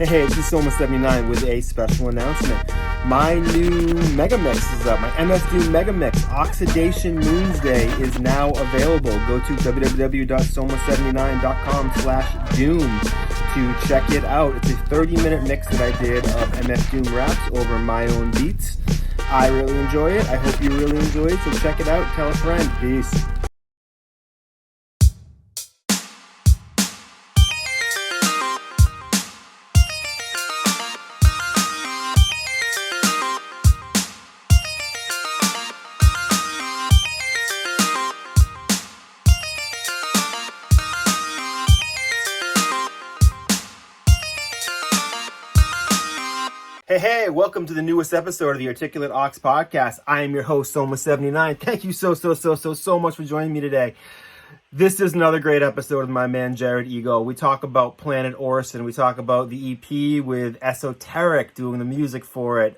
Hey, this is Soma79 with a special announcement. My new Mega Mix is up. My MF Doom Mega Mix, Oxidation Moonsday, is now available. Go to www.soma79.com/doom to check it out. It's a 30-minute mix that I did of MF Doom raps over my own beats. I really enjoy it. I hope you really enjoy it. So check it out. Tell a friend. Peace. Hey, welcome to the newest episode of the Articulate Ox podcast. I am your host, Soma79. Thank you so much for joining me today. This is another great episode with my man, Jared Egol. We talk about Planet Orson. We talk about the EP with Esoteric doing the music for it.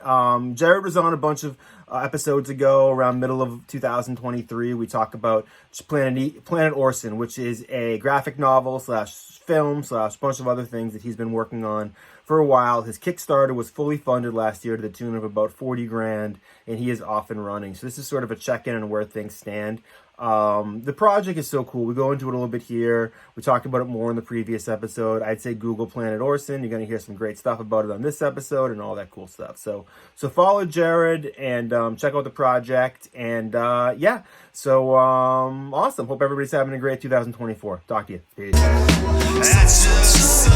Jared was on a bunch of episodes ago, around middle of 2023. We talk about Planet Orson, which is a graphic novel slash film slash bunch of other things that he's been working on for a while. His Kickstarter was fully funded last year to the tune of about 40 grand, and he is off and running. So this is sort of a check-in on where things stand. The project is so cool. We go into it a little bit here. We talked about it more in the previous episode. I'd say Google Planet Orson. You're going to hear some great stuff about it on this episode and all that cool stuff. So follow Jared and check out the project. And awesome. Hope everybody's having a great 2024. Talk to you. Peace. That's just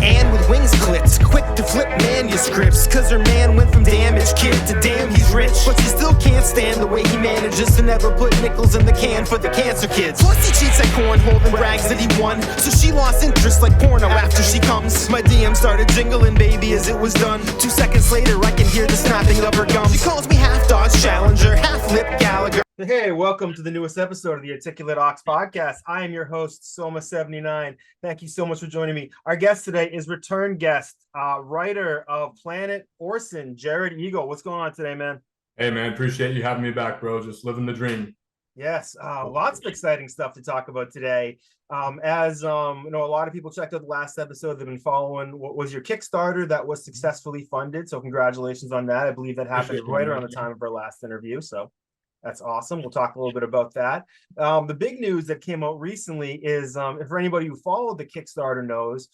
and with wings clipped, quick to flip manuscripts, cause her man went from damaged kid to damn he's rich, but she still can't stand the way he manages to never put nickels in the can for the cancer kids. Plus he cheats at cornhole and brags that he won, so she lost interest like porno after she comes. My DM started jingling, baby, as it was done. 2 seconds later I can hear the snapping of her gums. She calls me half Dodge Challenger, half Lip Gallagher. Hey, welcome to the newest episode of the Articulate Ox podcast. I am your host, Soma79. Thank you so much for joining me. Our guest today is return guest, writer of Planet Orson, Jared Egol. What's going on today, man? Hey, man, appreciate you having me back, bro. Just living the dream. Yes, lots of exciting stuff to talk about today. As a lot of people checked out the last episode. They've been following what was your Kickstarter that was successfully funded. So congratulations on that. I believe that happened right around the time of our last interview. So that's awesome. We'll talk a little bit about that. The big news that came out recently is, for anybody who followed the Kickstarter knows,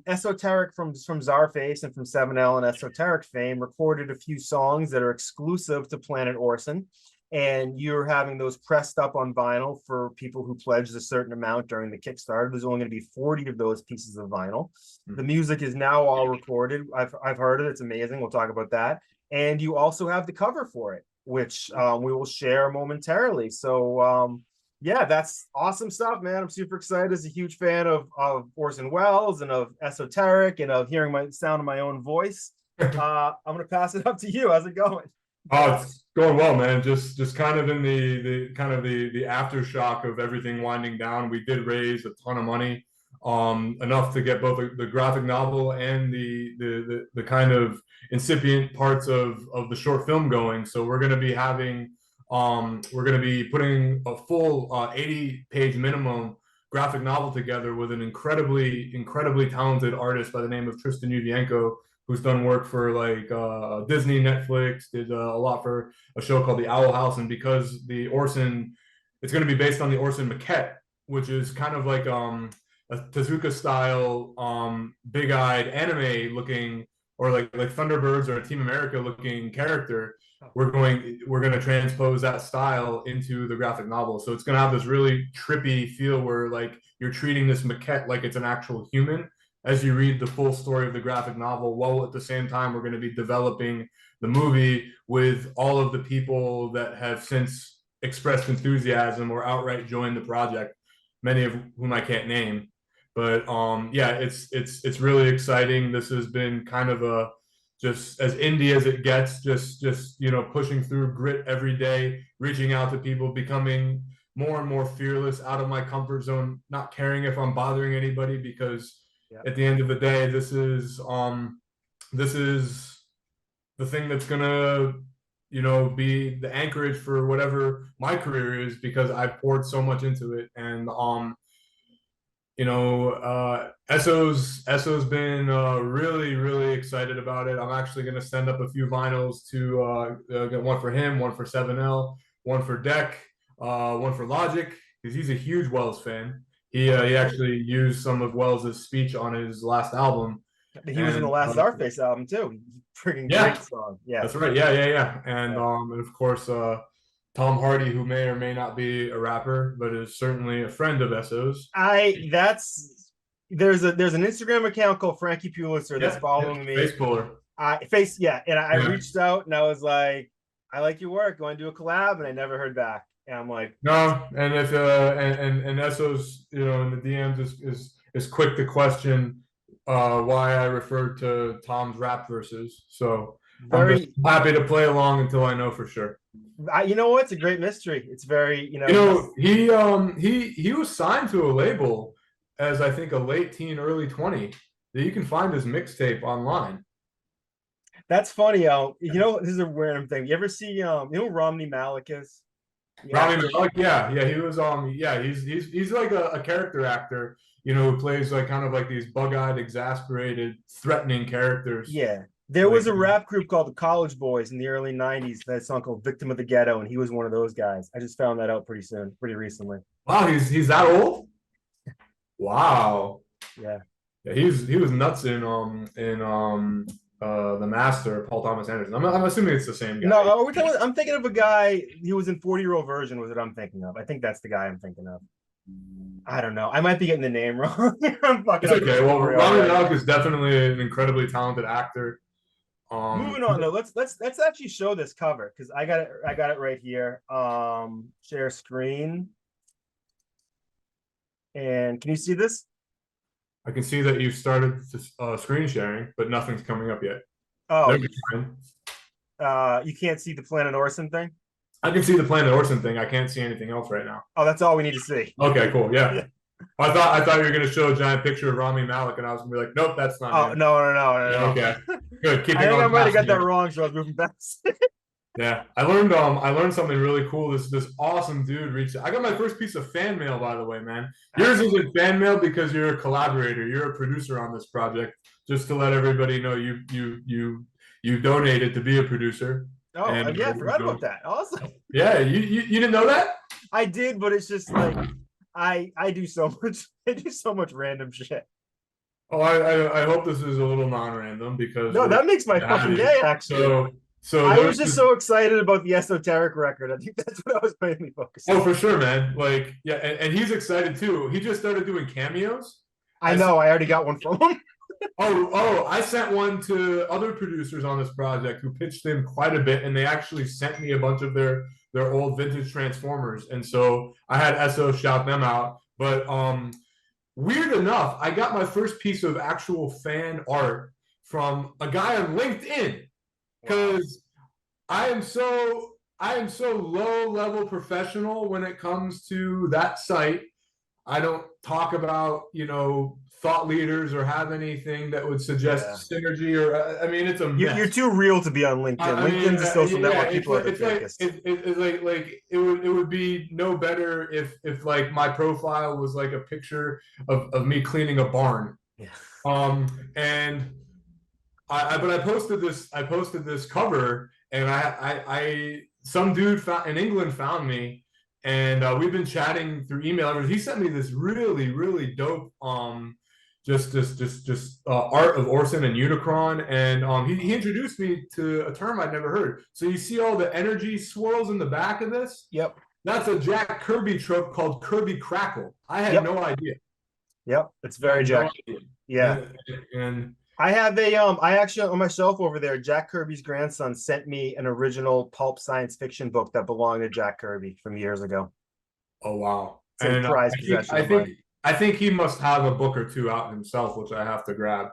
Esoteric from Czarface and from 7L and Esoteric fame recorded a few songs that are exclusive to Planet Orson, and you're having those pressed up on vinyl for people who pledged a certain amount during the Kickstarter. There's only going to be 40 of those pieces of vinyl. The music is now all recorded. I've heard it. It's amazing. We'll talk about that. And you also have the cover for it, which we will share momentarily. So that's awesome stuff, man. I'm super excited. As a huge fan of Orson Welles and of Esoteric and of hearing my sound of my own voice. I'm gonna pass it up to you. How's it going? Oh, it's going well, man. Just kind of in the aftershock of everything winding down. We did raise a ton of money, enough to get both the graphic novel and the kind of incipient parts of the short film going. So we're going to be putting a full 80-page minimum graphic novel together with an incredibly talented artist by the name of Tristan Yuvienko, who's done work for like Disney, Netflix, did a lot for a show called The Owl House. And because it's going to be based on the Orson maquette, which is kind of like a Tezuka style, big-eyed anime looking, or like Thunderbirds or a Team America looking character. We're going to transpose that style into the graphic novel. So it's going to have this really trippy feel where like you're treating this maquette like it's an actual human as you read the full story of the graphic novel, while at the same time we're going to be developing the movie with all of the people that have since expressed enthusiasm or outright joined the project, many of whom I can't name. But it's really exciting. This has been kind of a just as indie as it gets, just pushing through grit every day, reaching out to people, becoming more and more fearless, out of my comfort zone, not caring if I'm bothering anybody, because at the end of the day, this is the thing that's gonna be the anchorage for whatever my career is, because I've poured so much into it. And Esso's been really excited about it. I'm actually going to send up a few vinyls to get one for him, one for 7L, one for Deck, one for Logic, because he's a huge Wells fan. He actually used some of Wells's speech on his last album. He was in the last Czarface album too. Freaking great song. Yeah, that's right. Yeah. And of course, Tom Hardy, who may or may not be a rapper, but is certainly a friend of Esso's. There's an Instagram account called Frankie Pulitzer that's following me. Face puller. And I reached out and I was like, I like your work. Going to do a collab, and I never heard back. And I'm like, no. And if and Esso's, in the DMs is quick to question why I referred to Tom's rap verses. So I'm just happy to play along until I know for sure. You know what? It's a great mystery. It's very, he was signed to a label as I think a late teen, early 20 that you can find his mixtape online. That's funny. This is a random thing. You ever see who Romney Malik is? Rami Malek, yeah, he was he's like a character actor, who plays like kind of like these bug-eyed, exasperated, threatening characters. Yeah. There was a rap group called the College Boys in the early 90s. That song called Victim of the Ghetto, and he was one of those guys. I just found that out pretty recently. Wow, he's that old? Wow. Yeah. Yeah, he was nuts in The Master, Paul Thomas Anderson. I'm assuming it's the same guy. No, I'm thinking of a guy. He was in 40-Year-Old Version. Was what I'm thinking of. I think that's the guy I'm thinking of. I don't know. I might be getting the name wrong. I'm fucking. It's okay. Well, Rami Malek is definitely an incredibly talented actor. Moving on though, let's actually show this cover because I got it right here. Share screen. And can you see this? I can see that you've started screen sharing, but nothing's coming up yet. Oh, you can't see the Planet Orson thing? I can see the Planet Orson thing. I can't see anything else right now. Oh, that's all we need to see. Okay, cool. Yeah. I thought you were gonna show a giant picture of Rami Malek, and I was gonna be like, nope, that's not. Oh, no. Okay, good. I think I might have got that wrong, so I was moving fast. Yeah, I learned something really cool. This awesome dude reached out. I got my first piece of fan mail, by the way, man. Yours isn't fan mail because you're a collaborator. You're a producer on this project. Just to let everybody know, you donated to be a producer. Oh, I forgot about that. Awesome. Yeah, you didn't know that? I did, but it's just like I do so much random shit. Oh, I hope this is a little non-random because that makes my fucking day actually. So I was just so excited about the Esoteric record. I think that's what I was mainly focused on. Oh, for sure, man. Like, yeah, and he's excited too. He just started doing cameos. I know. I already got one from him. I sent one to other producers on this project who pitched him quite a bit, and they actually sent me a bunch of their old vintage Transformers, and so I had Esso shout them out. But weird enough, I got my first piece of actual fan art from a guy on LinkedIn. Because I am so low level professional when it comes to that site. I don't talk about thought leaders or have anything that would suggest synergy or I mean it's a mess. You're too real to be on LinkedIn. LinkedIn's a social network. People are the fakest. It would be no better if like my profile was like a picture of me cleaning a barn. Yeah. But I posted this cover, and some dude in England found me, and we've been chatting through email. He sent me this really dope just art of Orson and Unicron, and he introduced me to a term I'd never heard. So you see all the energy swirls in the back of this? Yep. That's a Jack Kirby trope called Kirby Crackle. I had no idea. Yep, it's very Jack. Yeah. And I have I actually on my shelf over there, Jack Kirby's grandson sent me an original pulp science fiction book that belonged to Jack Kirby from years ago. Oh, wow. It's a prized possession. I think he must have a book or two out himself, which I have to grab.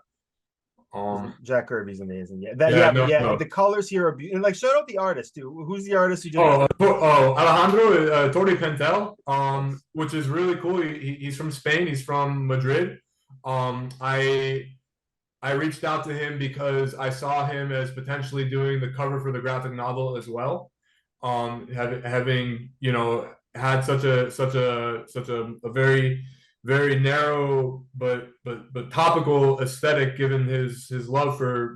Jack Kirby's amazing. The colors here are beautiful. And like, shout out the artist too. Who's the artist who did Alejandro Torre Pentel, which is really cool. He's from Spain. He's from Madrid. I reached out to him because I saw him as potentially doing the cover for the graphic novel as well. Having had such a very very narrow but topical aesthetic, given his love for,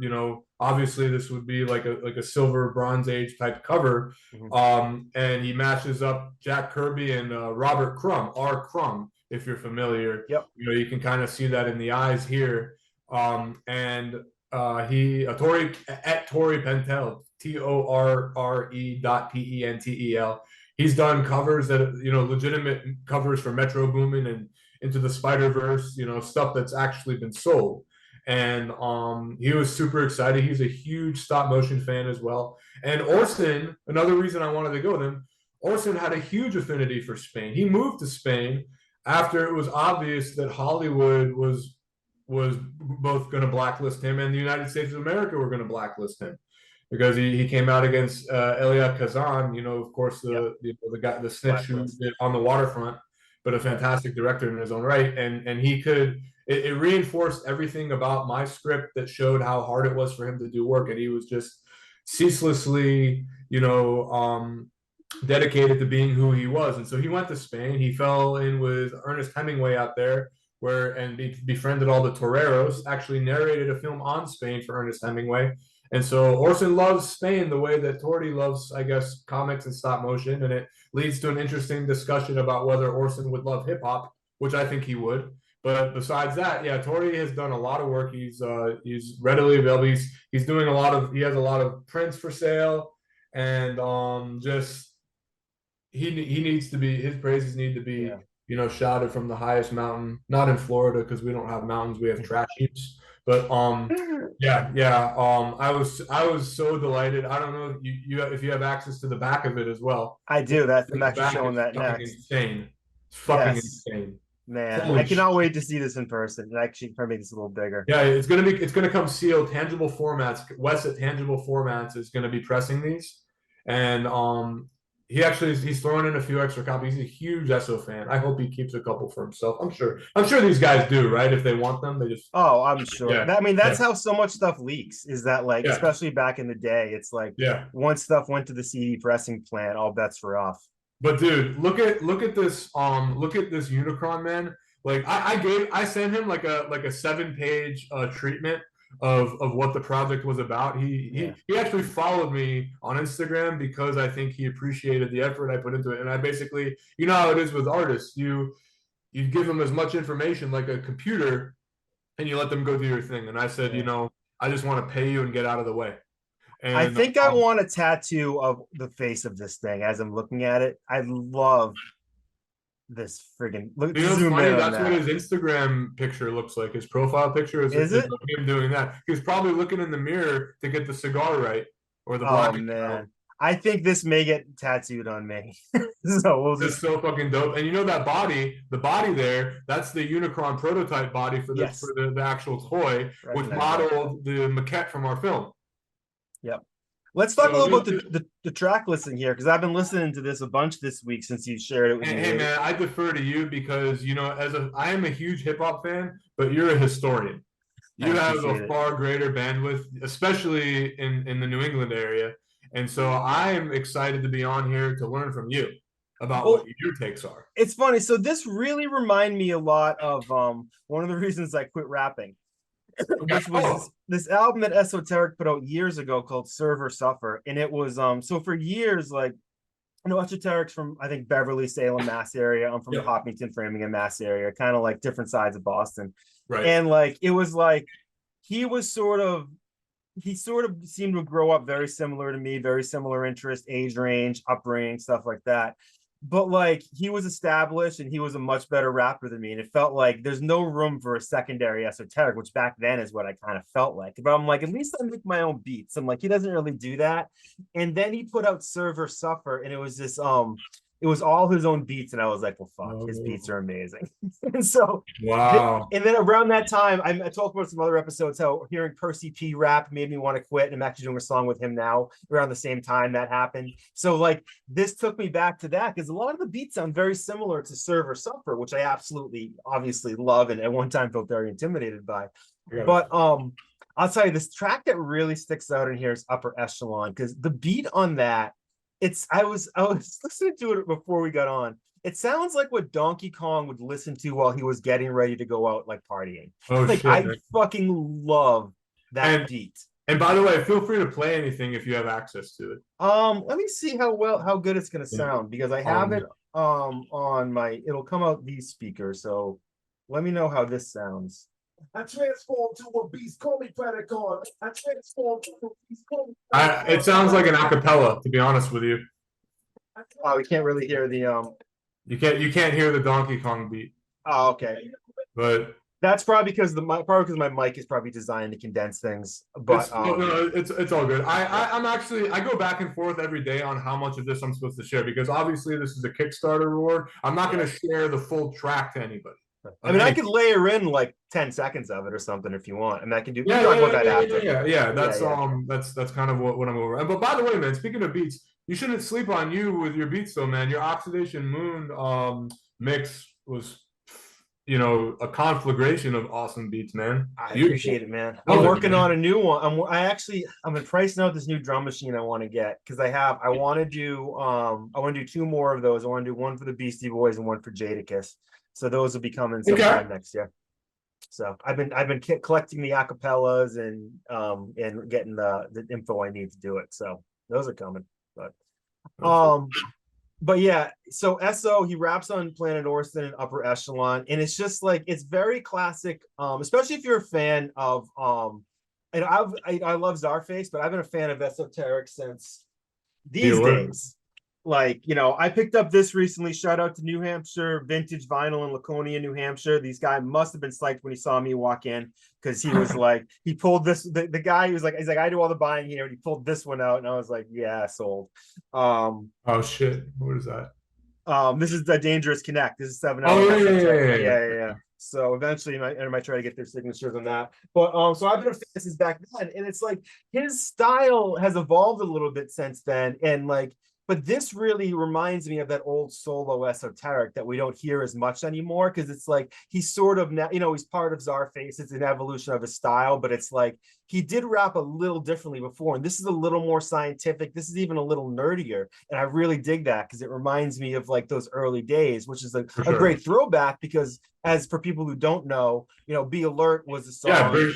obviously this would be like a silver bronze age type cover. And he matches up Jack Kirby and Robert Crumb, R. Crumb, if you're familiar. Yep. You can kind of see that in the eyes here. And Tori Pentel, TORRE.PENTEL. He's done covers that, legitimate covers for Metro Boomin and Into the Spider-Verse, stuff that's actually been sold. And he was super excited. He's a huge stop motion fan as well. And Orson, another reason I wanted to go with him, Orson had a huge affinity for Spain. He moved to Spain after it was obvious that Hollywood was both going to blacklist him and the United States of America were going to blacklist him, because he came out against Elia Kazan, of course, the guy, the snitch who did On the Waterfront, but a fantastic director in his own right. And it reinforced everything about my script that showed how hard it was for him to do work. And he was just ceaselessly, dedicated to being who he was. And so he went to Spain. He fell in with Ernest Hemingway out there, and befriended all the toreros, actually narrated a film on Spain for Ernest Hemingway. And so Orson loves Spain the way that Torty loves, I guess, comics and stop motion. And it leads to an interesting discussion about whether Orson would love hip hop, which I think he would. But besides that, yeah, Torty has done a lot of work. He's readily available. He's doing he has a lot of prints for sale, and he needs to be, his praises need to be, shouted from the highest mountain. Not in Florida, because we don't have mountains, we have trash heaps. But I was so delighted. I don't know if you have access to the back of it as well. I do. I'm actually showing that next. Insane. It's fucking insane. Man, I cannot wait to see this in person. And actually probably make this a little bigger. Yeah, it's gonna come sealed, tangible formats. Wes at Tangible Formats is gonna be pressing these. And he's throwing in a few extra copies. He's a huge Eso fan. I hope he keeps a couple for himself. I'm sure these guys do, right? If they want them, they just. Oh, I'm sure. Yeah. That's how so much stuff leaks. Is that especially back in the day? It's once stuff went to the CD pressing plant, all bets were off. But dude, look at this Unicron, man. I sent him like a 7-page treatment of what the project was about. He actually followed me on Instagram because I think he appreciated the effort I put into it. And I basically, how it is with artists, you give them as much information like a computer and you let them go do your thing. And I said, I just want to pay you and get out of the way. And I think I want a tattoo of the face of this thing as I'm looking at it. I love this friggin' look. Zoom funny? in That's on what that. his Instagram picture looks like. His profile picture is it? Him doing that. He's probably looking in the mirror to get the cigar right or the black. Oh man, I think this may get tattooed on me. So we'll just. It's so fucking dope. And the body there, that's the Unicron prototype body for the actual toy, which modeled the maquette from our film. Yep. Let's talk a little about the track listing here, because I've been listening to this a bunch this week since you shared it with me. Hey man, I defer to you because I am a huge hip hop fan, but you're a historian. You have a far greater bandwidth, especially in the New England area, and so I am excited to be on here to learn from you about what your takes are. It's funny. So this really reminded me a lot of one of the reasons I quit rapping. Which was this album that Esoteric put out years ago called Serve or Suffer. And it was so for years, Esoteric's from, I think, Beverly, Salem, Mass area. I'm from the Hopkinton, Framingham, Mass area, kind of like different sides of Boston. Right. And it was he sort of seemed to grow up very similar to me, very similar interest, age range, upbringing, stuff like that. But he was established and he was a much better rapper than me. And it felt like there's no room for a secondary Esoteric, which back then is what I kind of felt like. But I'm at least I make my own beats. I'm he doesn't really do that. And then he put out Serve or Suffer, and it was this it was all his own beats, and I was like, well, fuck, his beats are amazing. And so wow. And then around that time, I talked about some other episodes how hearing Percy P rap made me want to quit, and I'm actually doing a song with him now around the same time that happened. So this took me back to that, because a lot of the beats sound very similar to Serve or Suffer, which I obviously love, and at one time felt very intimidated by. But I'll tell you, this track that really sticks out in here is Upper Echelon, because the beat on that I was listening to it before we got on. It sounds like what Donkey Kong would listen to while he was getting ready to go out like partying. Oh Like shit, I man. fucking love that And beat. and by the way, feel free to play anything if you have access to it. Let me see how good it's gonna Yeah. sound because I have Um, it on my it'll come out these speakers. So let me know how this sounds. I transformed to a beast, call me Predacon. I transformed to a beast, call me it sounds like an acapella, to be honest with you. Oh, we can't really hear the You can't hear the Donkey Kong beat, oh, okay. but That's probably because my mic is probably designed to condense things. But it's all good. I go back and forth every day on how much of this I'm supposed to share because obviously this is a Kickstarter reward. I'm not going to share the full track to anybody. I mean, I could layer in like 10 seconds of it or something if you want. I mean, I can do Yeah, talk about that after. yeah. That's Yeah. that's kind of what I'm over. But by the way, man, speaking of beats, you shouldn't sleep on you with your beats, though, man. Your Oxidation Moon mix was, a conflagration of awesome beats, man. I Beautiful. appreciate it, man. Love I'm it, working man. on a new one. I've been pricing out this new drum machine I want to get because I want to do two more of those. I want to do one for the Beastie Boys and one for Jadakiss. So those will be coming sometime next year. So I've been collecting the acapellas and getting the info I need to do it. So those are coming. But yeah, so Eso, he raps on Planet Orson and Upper Echelon, and it's just like it's very classic, especially if you're a fan of and I love Czarface, but I've been a fan of Esoteric since these days. Like, I picked up this recently. Shout out to New Hampshire Vintage Vinyl in Laconia, New Hampshire. These guy must have been psyched when he saw me walk in because he was like, he pulled this. The guy was like, he's like, I do all the buying here, and he pulled this one out, and I was like, yeah, sold. Oh shit! What is that? This is the Dangerous Connect. This is 7 Oh yeah. So eventually I might try to get their signatures on that. But so I've been a fan since back then, and it's like his style has evolved a little bit since then, and like. But this really reminds me of that old solo Esoteric that we don't hear as much anymore because it's like he's sort of now, he's part of Czarface. It's an evolution of his style, but it's like he did rap a little differently before. And this is a little more scientific. This is even a little nerdier. And I really dig that because it reminds me of like those early days, which is a great throwback because as for people who don't know, Be Alert was a song.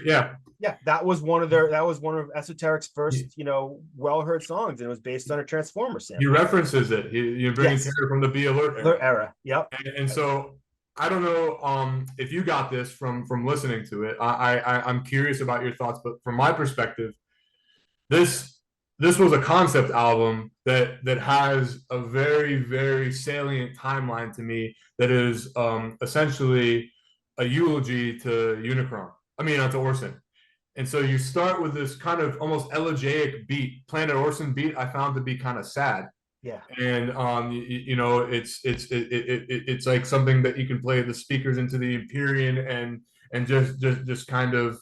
Yeah, that was one of Esoteric's first, well-heard songs, and it was based on a Transformer sample. He references it. You bring it from the Be Alert era. Yep. And so I don't know if you got this from listening to it. I'm curious about your thoughts, but from my perspective, this was a concept album that has a very, very salient timeline to me that is essentially a eulogy to to Orson. And so you start with this kind of almost elegiac beat. Planet Orson beat I found to be kind of sad. Yeah. And it's like something that you can play the speakers into the Empyrean and just kind of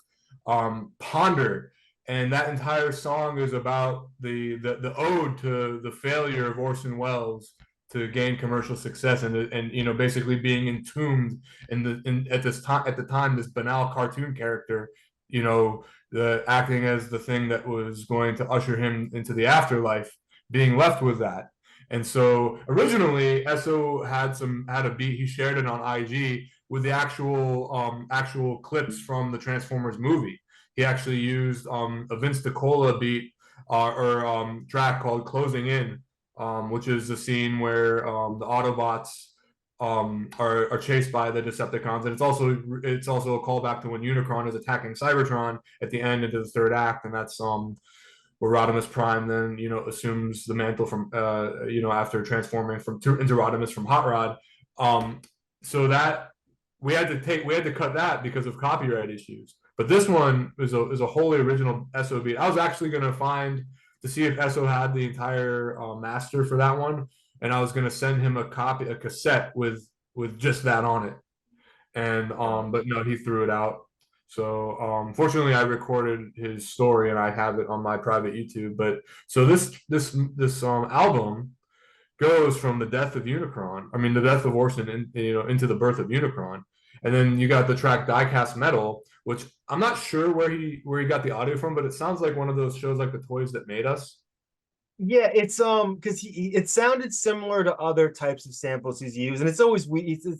ponder. And that entire song is about the ode to the failure of Orson Welles to gain commercial success and basically being entombed at the time this banal cartoon character, the acting as the thing that was going to usher him into the afterlife, being left with that. And so originally Eso had a beat. He shared it on IG with the actual clips from the Transformers movie. He actually used a Vince DiCola beat or track called Closing In, which is the scene where the Autobots are chased by the Decepticons, and it's also a callback to when Unicron is attacking Cybertron at the end into the third act, and that's where Rodimus Prime then assumes the mantle from after transforming into Rodimus from Hot Rod. So that we had to cut that because of copyright issues. But this one is a wholly original Eso beat. I was actually going to see if Eso had the entire master for that one. And I was going to send him a cassette with just that on it. And but no, he threw it out. So fortunately I recorded his story and I have it on my private YouTube. But so this album goes from the death of the death of Orson into the birth of Unicron. And then you got the track Diecast Metal, which I'm not sure where he got the audio from, but it sounds like one of those shows like The Toys That Made Us. Yeah, it's because it sounded similar to other types of samples he's used, and it's always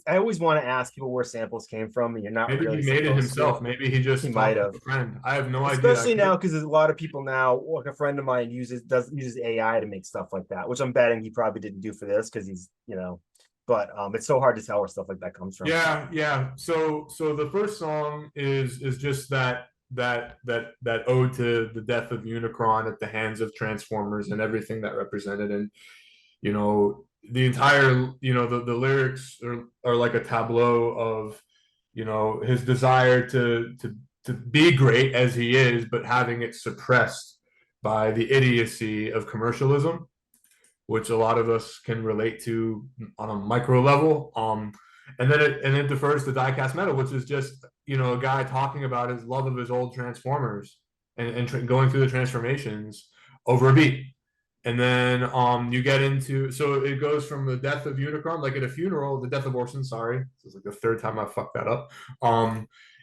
I always want to ask people where samples came from, and you're not Maybe really he made it supposed to. himself. Maybe he He just might talked to have, a friend. I have no idea. especially now because there's a lot of people now. Like a friend of mine uses AI to make stuff like that, which I'm betting he probably didn't do for this because he's but it's so hard to tell where stuff like that comes from. Yeah, yeah. So the first song is just that ode to the death of Unicron at the hands of Transformers and everything that represented. And the entire the lyrics are like a tableau of his desire to be great as he is, but having it suppressed by the idiocy of commercialism, which a lot of us can relate to on a micro level. And then it defers to diecast metal, which is just a guy talking about his love of his old Transformers and going through the transformations over a beat. And then you get into, so it goes from the death of Unicron, like at a funeral, the death of Orson, sorry, this is like the third time I fucked that up,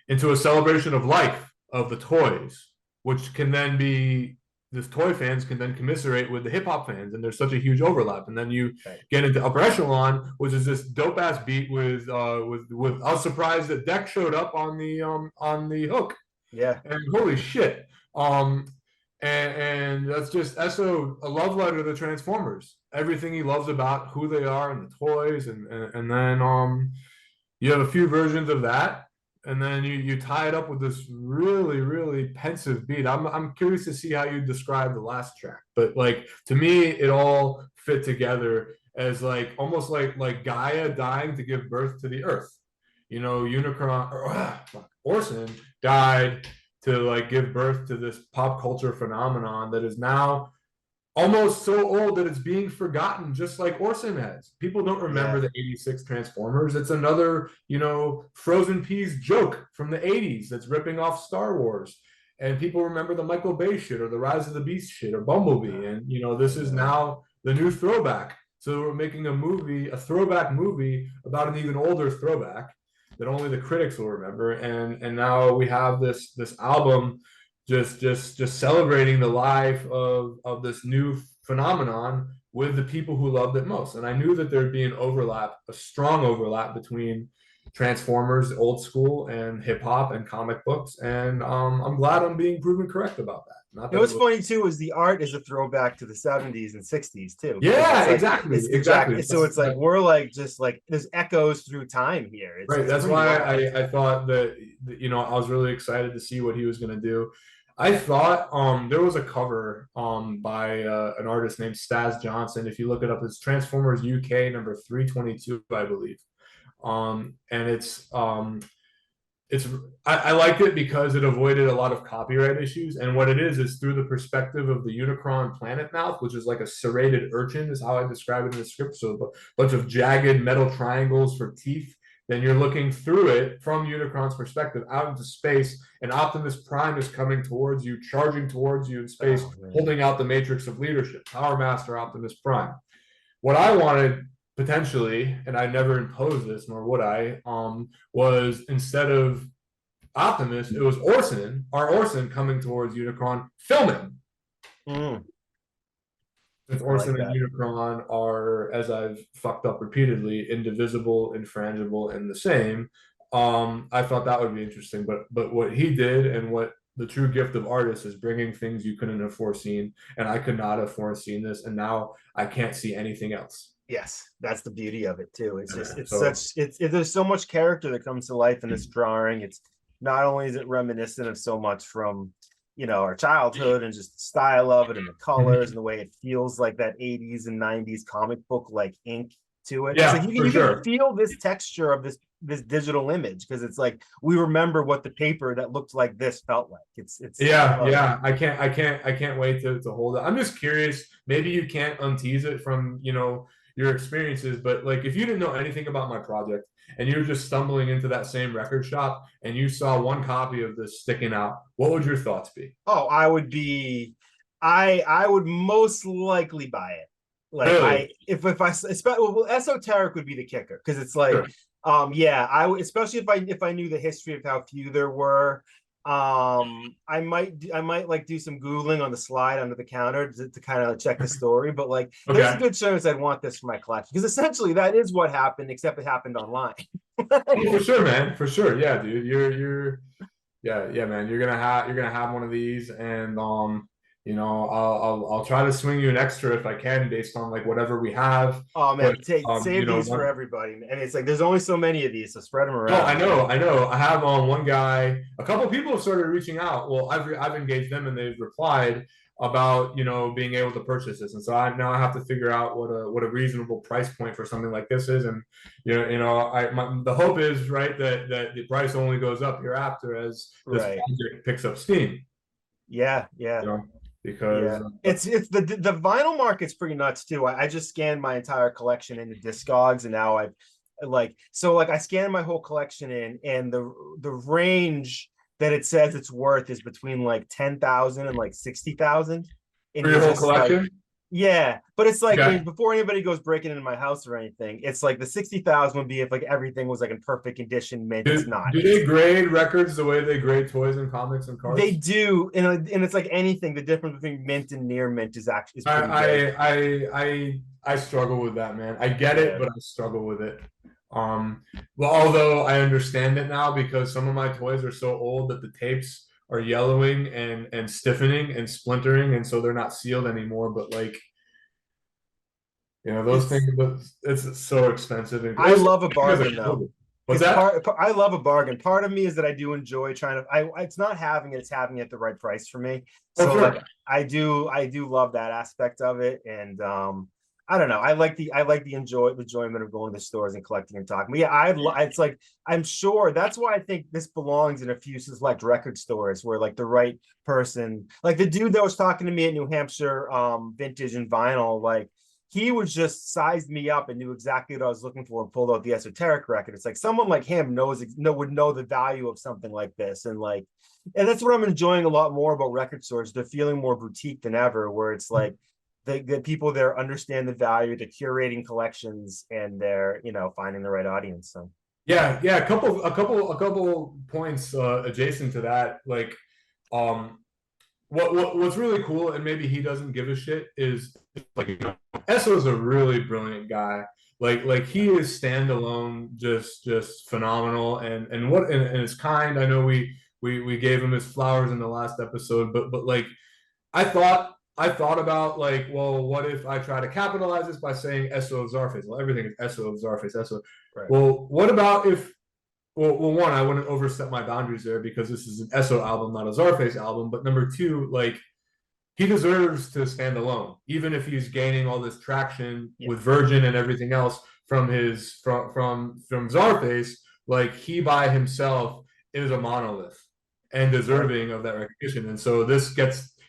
into a celebration of life of the toys, which can then be, this toy fans can then commiserate with the hip hop fans, and there's such a huge overlap. And then you get into Upper Echelon, which is this dope ass beat with I was surprised that Deck showed up on the hook. Yeah. And holy shit. And that's just Eso, a love letter to the Transformers. Everything he loves about who they are and the toys, and then you have a few versions of that, and then you tie it up with this really, really pensive beat. I'm curious to see how you describe the last track, but like to me, it all fit together as like almost like Gaia dying to give birth to the Earth. Unicron Orson died to like give birth to this pop culture phenomenon that is now almost so old that it's being forgotten, just like Orson has. People don't remember the 86 Transformers. It's another, Frozen Peas joke from the 80s that's ripping off Star Wars. And people remember the Michael Bay shit or the Rise of the Beast shit or Bumblebee. And, this is now the new throwback. So we're making a throwback movie about an even older throwback that only the critics will remember. And now we have this album just celebrating the life of this new phenomenon with the people who loved it most. And I knew that there'd be a strong overlap between Transformers, old school, and hip hop and comic books. And I'm glad I'm being proven correct about that. What's funny too is the art is a throwback to the 70s and 60s too. Yeah, like, exactly. So it's like we're like just like there's echoes through time here. Right. That's why I thought that I was really excited to see what he was going to do. I thought there was a cover by an artist named Staz Johnson. If you look it up, it's Transformers UK number 322, I believe. And I liked it because it avoided a lot of copyright issues. And what it is through the perspective of the Unicron planet mouth, which is like a serrated urchin, is how I describe it in the script. So a bunch of jagged metal triangles for teeth. Then you're looking through it from Unicron's perspective out into space, and Optimus Prime is coming towards you, charging towards you in space, holding out the matrix of leadership, Power Master Optimus Prime. What I wanted potentially, and I never imposed this, nor would I, was instead of Optimus, it was our Orson coming towards Unicron filming. Since Orson and Unicron are, as I've fucked up repeatedly, indivisible, infrangible, and the same, I thought that would be interesting. But what he did, and what the true gift of artists is, bringing things you couldn't have foreseen, and I could not have foreseen this, and now I can't see anything else. Yes, that's the beauty of it too. It's just there's so much character that comes to life in this drawing. It's not only is it reminiscent of so much from our childhood and just the style of it and the colors and the way it feels like that 80s and 90s comic book like ink to it. Yeah, like you can feel this texture of this digital image because it's like we remember what the paper that looked like this felt like. It's yeah. I can't wait to hold it. I'm just curious. Maybe you can't untease it from your experiences, but like if you didn't know anything about my project and you were just stumbling into that same record shop and you saw one copy of this sticking out, what would your thoughts be? Oh, I would most likely buy it. Like really? Esoteric would be the kicker because it's like, sure. I would, especially if I knew the history of how few there were. I might like do some Googling on the slide under the counter to kind of check the story, but like there's a good chance I'd want this for my collection, because essentially that is what happened, except it happened online. Oh, for sure, man. For sure. Yeah, dude. Yeah, man. You're gonna have one of these, and I'll try to swing you an extra if I can, based on like whatever we have. Oh man, But, save these for everybody. And it's like there's only so many of these, so spread them around. Oh, I know. I have one guy. A couple people have started reaching out. Well, I've engaged them, and they've replied about being able to purchase this, and so now I have to figure out what a reasonable price point for something like this is. And the hope is, right, that the price only goes up hereafter as this project picks up steam. Yeah. Because it's the vinyl market's pretty nuts too. I just scanned my entire collection into Discogs, and now I've I scanned my whole collection in, and the range that it says it's worth is between like 10,000 and like 60,000 for your whole collection. Yeah, but it's like, I mean, before anybody goes breaking into my house or anything, it's like the 60,000 would be if like everything was like in perfect condition mint. It's not. Do they grade records the way they grade toys and comics and cards? They do, and it's like anything. The difference between mint and near mint is actually. I struggle with that, man. I get it, but I struggle with it. Well, although I understand it now, because some of my toys are so old that the tapes are yellowing and stiffening and splintering, and so they're not sealed anymore. But like, those things, it's so expensive. And I love a bargain though. What's that? I love a bargain. Part of me is that I do enjoy trying to. It's not having it; it's having it at the right price for me. So like, I do love that aspect of it, and I don't know. I like the enjoyment of going to stores and collecting and talking. But yeah, it's like, I'm sure that's why I think this belongs in a few select record stores where like the right person, like the dude that was talking to me at New Hampshire Vintage and Vinyl, like he was just sized me up and knew exactly what I was looking for and pulled out the Esoteric record. It's like someone like him would know the value of something like this, and that's what I'm enjoying a lot more about record stores. They're feeling more boutique than ever, where it's like the people there understand the value, they're curating collections, and they're finding the right audience. So yeah, a couple points adjacent to that, like what's really cool, and maybe he doesn't give a shit, is like Esso's a really brilliant guy. Like he is standalone, just phenomenal, and it's kind. I know we gave him his flowers in the last episode, but like I thought about like, well, what if I try to capitalize this by saying Eso of Czarface? Well, everything is Eso of Czarface, Eso. Right. Well, what about if, one, I wouldn't overstep my boundaries there, because this is an Eso album, not a Czarface album. But number two, like, he deserves to stand alone, even if he's gaining all this traction with Virgin and everything else from Czarface. Like, he by himself is a monolith and deserving of that recognition. And so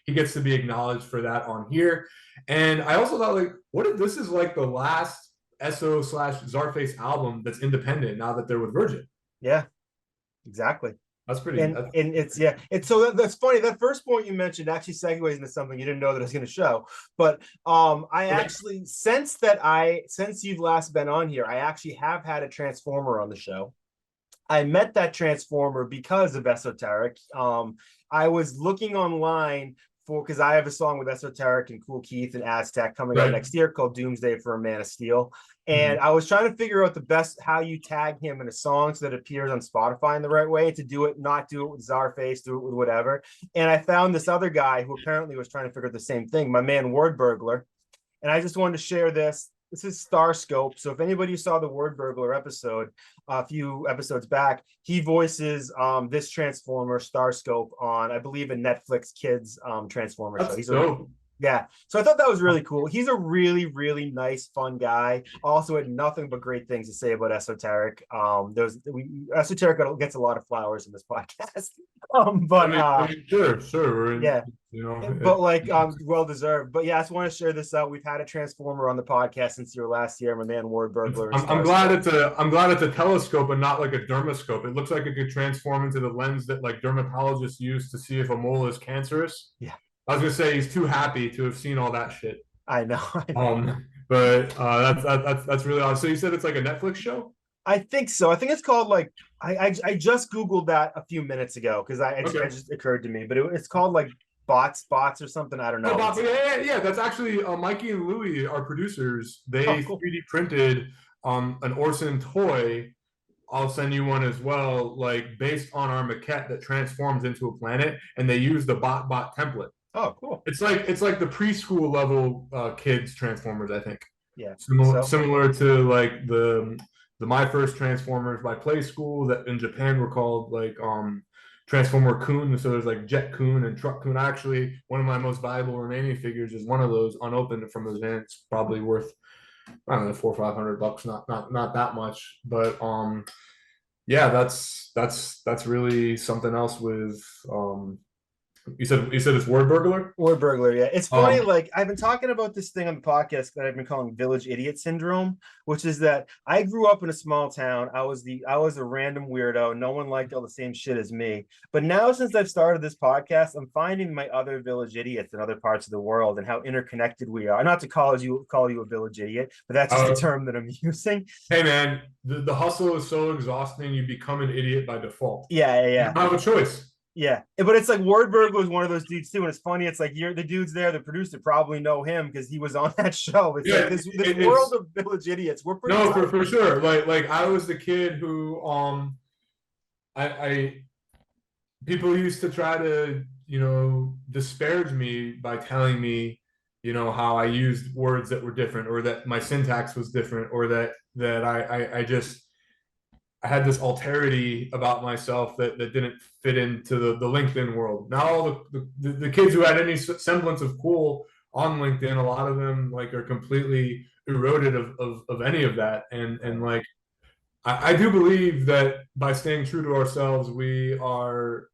he gets to be acknowledged for that on here. And I also thought, like, what if this is like the last Eso/Czarface album that's independent now that they're with Virgin? Yeah, exactly. That's pretty. And it's so that's funny. That first point you mentioned actually segues into something you didn't know that I was going to show. But I actually, since you've last been on here, I actually have had a Transformer on the show. I met that Transformer because of Esoteric. I was looking online because I have a song with Esoteric and Cool Keith and Aztec coming out next year called Doomsday for a Man of Steel. And I was trying to figure out the best, how you tag him in a song so that it appears on Spotify in the right way, to do it, not do it with Czarface, do it with whatever. And I found this other guy who apparently was trying to figure out the same thing, my man Word Burglar. And I just wanted to share this. This is Starscope. So if anybody saw the Word Burglar episode a few episodes back, he voices this Transformer, Starscope, on, I believe, a Netflix kids Transformer show. He's dope. So I thought that was really cool. He's a really, really nice, fun guy. Also had nothing but great things to say about Esoteric. Esoteric gets a lot of flowers in this podcast. Sure. But like, well deserved. But yeah, I just want to share this out. We've had a Transformer on the podcast since your last year. My man Word Burglar. I'm glad it's a telescope and not like a dermoscope. It looks like it could transform into the lens that like dermatologists use to see if a mole is cancerous. Yeah. I was gonna say he's too happy to have seen all that shit. I know. But that's really odd. So you said it's like a Netflix show? I think so. I think it's called like I just Googled that a few minutes ago because it just occurred to me, but it's called like bots or something. I don't know. Yeah. That's actually Mikey and Louie, our producers. They cool. 3D printed an Orson toy. I'll send you one as well, like based on our maquette that transforms into a planet, and they use the bot template. Oh, cool. It's like the preschool level kids Transformers, I think. Yeah. Similar to like the My First Transformers by Play School that in Japan were called like Transformer Kun. So there's like Jet Kun and Truck Kun. Actually, one of my most valuable remaining figures is one of those unopened from his van. It's probably worth, I don't know, $400 or $500, not that much. But yeah, that's really something else with you said it's Word Burglar? Word burglar, yeah. It's funny, like I've been talking about this thing on the podcast that I've been calling village idiot syndrome, which is that I grew up in a small town. I was a random weirdo. No one liked all the same shit as me. But now since I've started this podcast, I'm finding my other village idiots in other parts of the world and how interconnected we are. Not to call you a village idiot, but that's just the term that I'm using. Hey man, the hustle is so exhausting, you become an idiot by default. Yeah. You don't have a choice. Yeah, but it's like Wordberg was one of those dudes too, and it's funny. It's like the dudes there, the producer, probably know him because he was on that show. It's like this world of village idiots. We're pretty for sure. Like I was the kid who I people used to try to disparage me by telling me how I used words that were different, or that my syntax was different, or that I had this alterity about myself that didn't fit into the LinkedIn world. Now all the kids who had any semblance of cool on LinkedIn, a lot of them like are completely eroded of any of that. And like I do believe that by staying true to ourselves, we are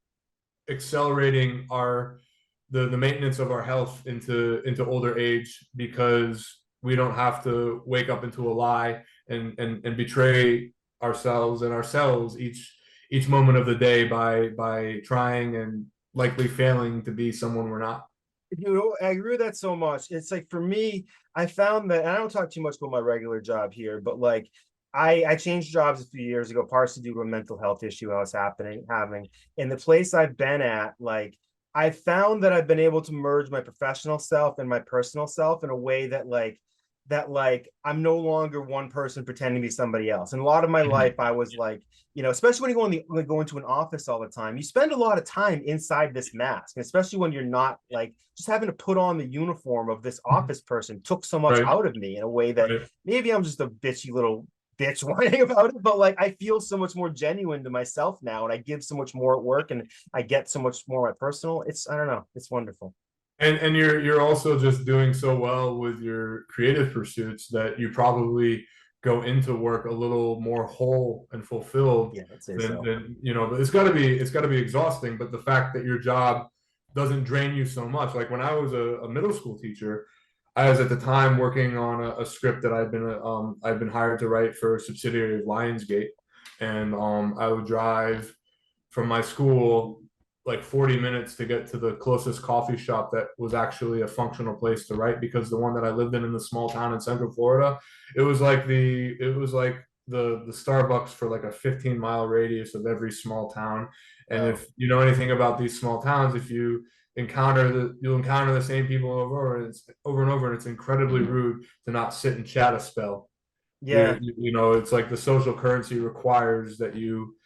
accelerating the maintenance of our health into older age, because we don't have to wake up into a lie and betray ourselves each moment of the day by trying and likely failing to be someone we're not. I agree with that so much. It's like for me, I found that, and I don't talk too much about my regular job here, but like I changed jobs a few years ago, partially due to a mental health issue I was having. In the place I've been at, like I found that I've been able to merge my professional self and my personal self in a way that I'm no longer one person pretending to be somebody else. And a lot of my life, I was like, especially when you go into an office all the time, you spend a lot of time inside this mask, and especially when you're not like just having to put on the uniform of this office person took so much out of me in a way that maybe I'm just a bitchy little bitch whining about it, but like I feel so much more genuine to myself now, and I give so much more at work, and I get so much more my personal. I don't know, it's wonderful. And you're also just doing so well with your creative pursuits that you probably go into work a little more whole and fulfilled. Yeah, I'd say so. But it's got to be exhausting. But the fact that your job doesn't drain you so much, like when I was a middle school teacher, I was at the time working on a script that I've been hired to write for a subsidiary of Lionsgate, and I would drive from my school like 40 minutes to get to the closest coffee shop that was actually a functional place to write, because the one that I lived in the small town in Central Florida, it was like the Starbucks for like a 15-mile radius of every small town. And if you know anything about these small towns, if you you'll encounter the same people over and over, and it's incredibly rude to not sit and chat a spell. Yeah. It's like the social currency requires that you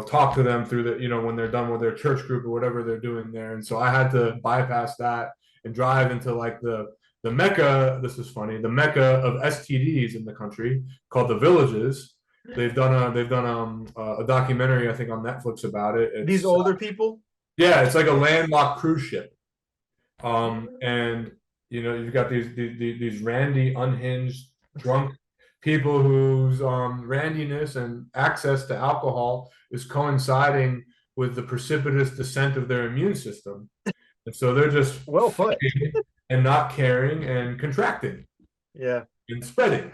talk to them through when they're done with their church group or whatever they're doing there. And so I had to bypass that and drive into like the mecca. This is funny. The mecca of STDs in the country, called The Villages. They've done a documentary, I think, on Netflix about it. These older people? Yeah, it's like a landlocked cruise ship. And you've got these randy, unhinged, drunk people whose randiness and access to alcohol is coinciding with the precipitous descent of their immune system. And so they're just well put and not caring and contracting. Yeah. And spreading.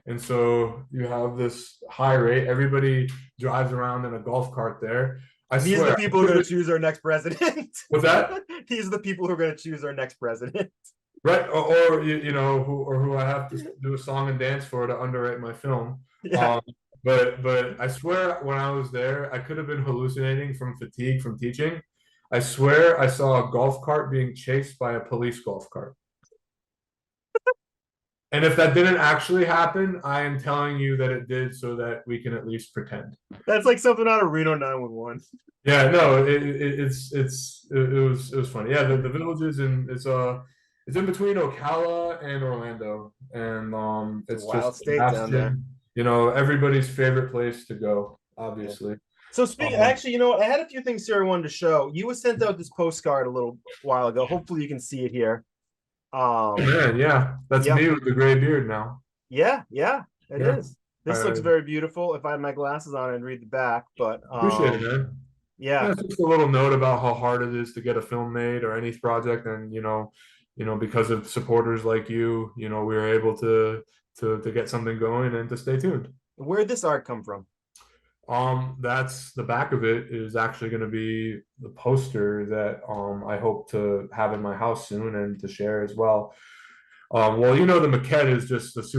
And so you have this high rate. Everybody drives around in a golf cart there. These are the people who are going to choose our next president. What's that? These are the people who are going to choose our next president. Right, or who I have to do a song and dance for to underwrite my film. Yeah. But I swear when I was there, I could have been hallucinating from fatigue from teaching. I swear I saw a golf cart being chased by a police golf cart. And if that didn't actually happen, I am telling you that it did so that we can at least pretend. That's like something out of Reno 911. Yeah, no, it was funny. Yeah, the villages and it's in between Ocala and Orlando, and It's it's a wild just state down there. you know, everybody's favorite place to go, obviously. So speaking, actually, you know what? I had a few things here I wanted to show. You was sent out this postcard a little while ago. Hopefully, you can see it here. Oh man, yeah, that's me with the gray beard now. Yeah, it is. This looks I very beautiful. If I had my glasses on, I'd read the back. But appreciate it, man. yeah, Just a little note about how hard it is to get a film made or any project, and because of supporters like you, we were able to get something going and to stay tuned. Where'd this art come from? That's the back of it is actually going to be the poster that I hope to have in my house soon and to share as well. Well, the maquette is just it's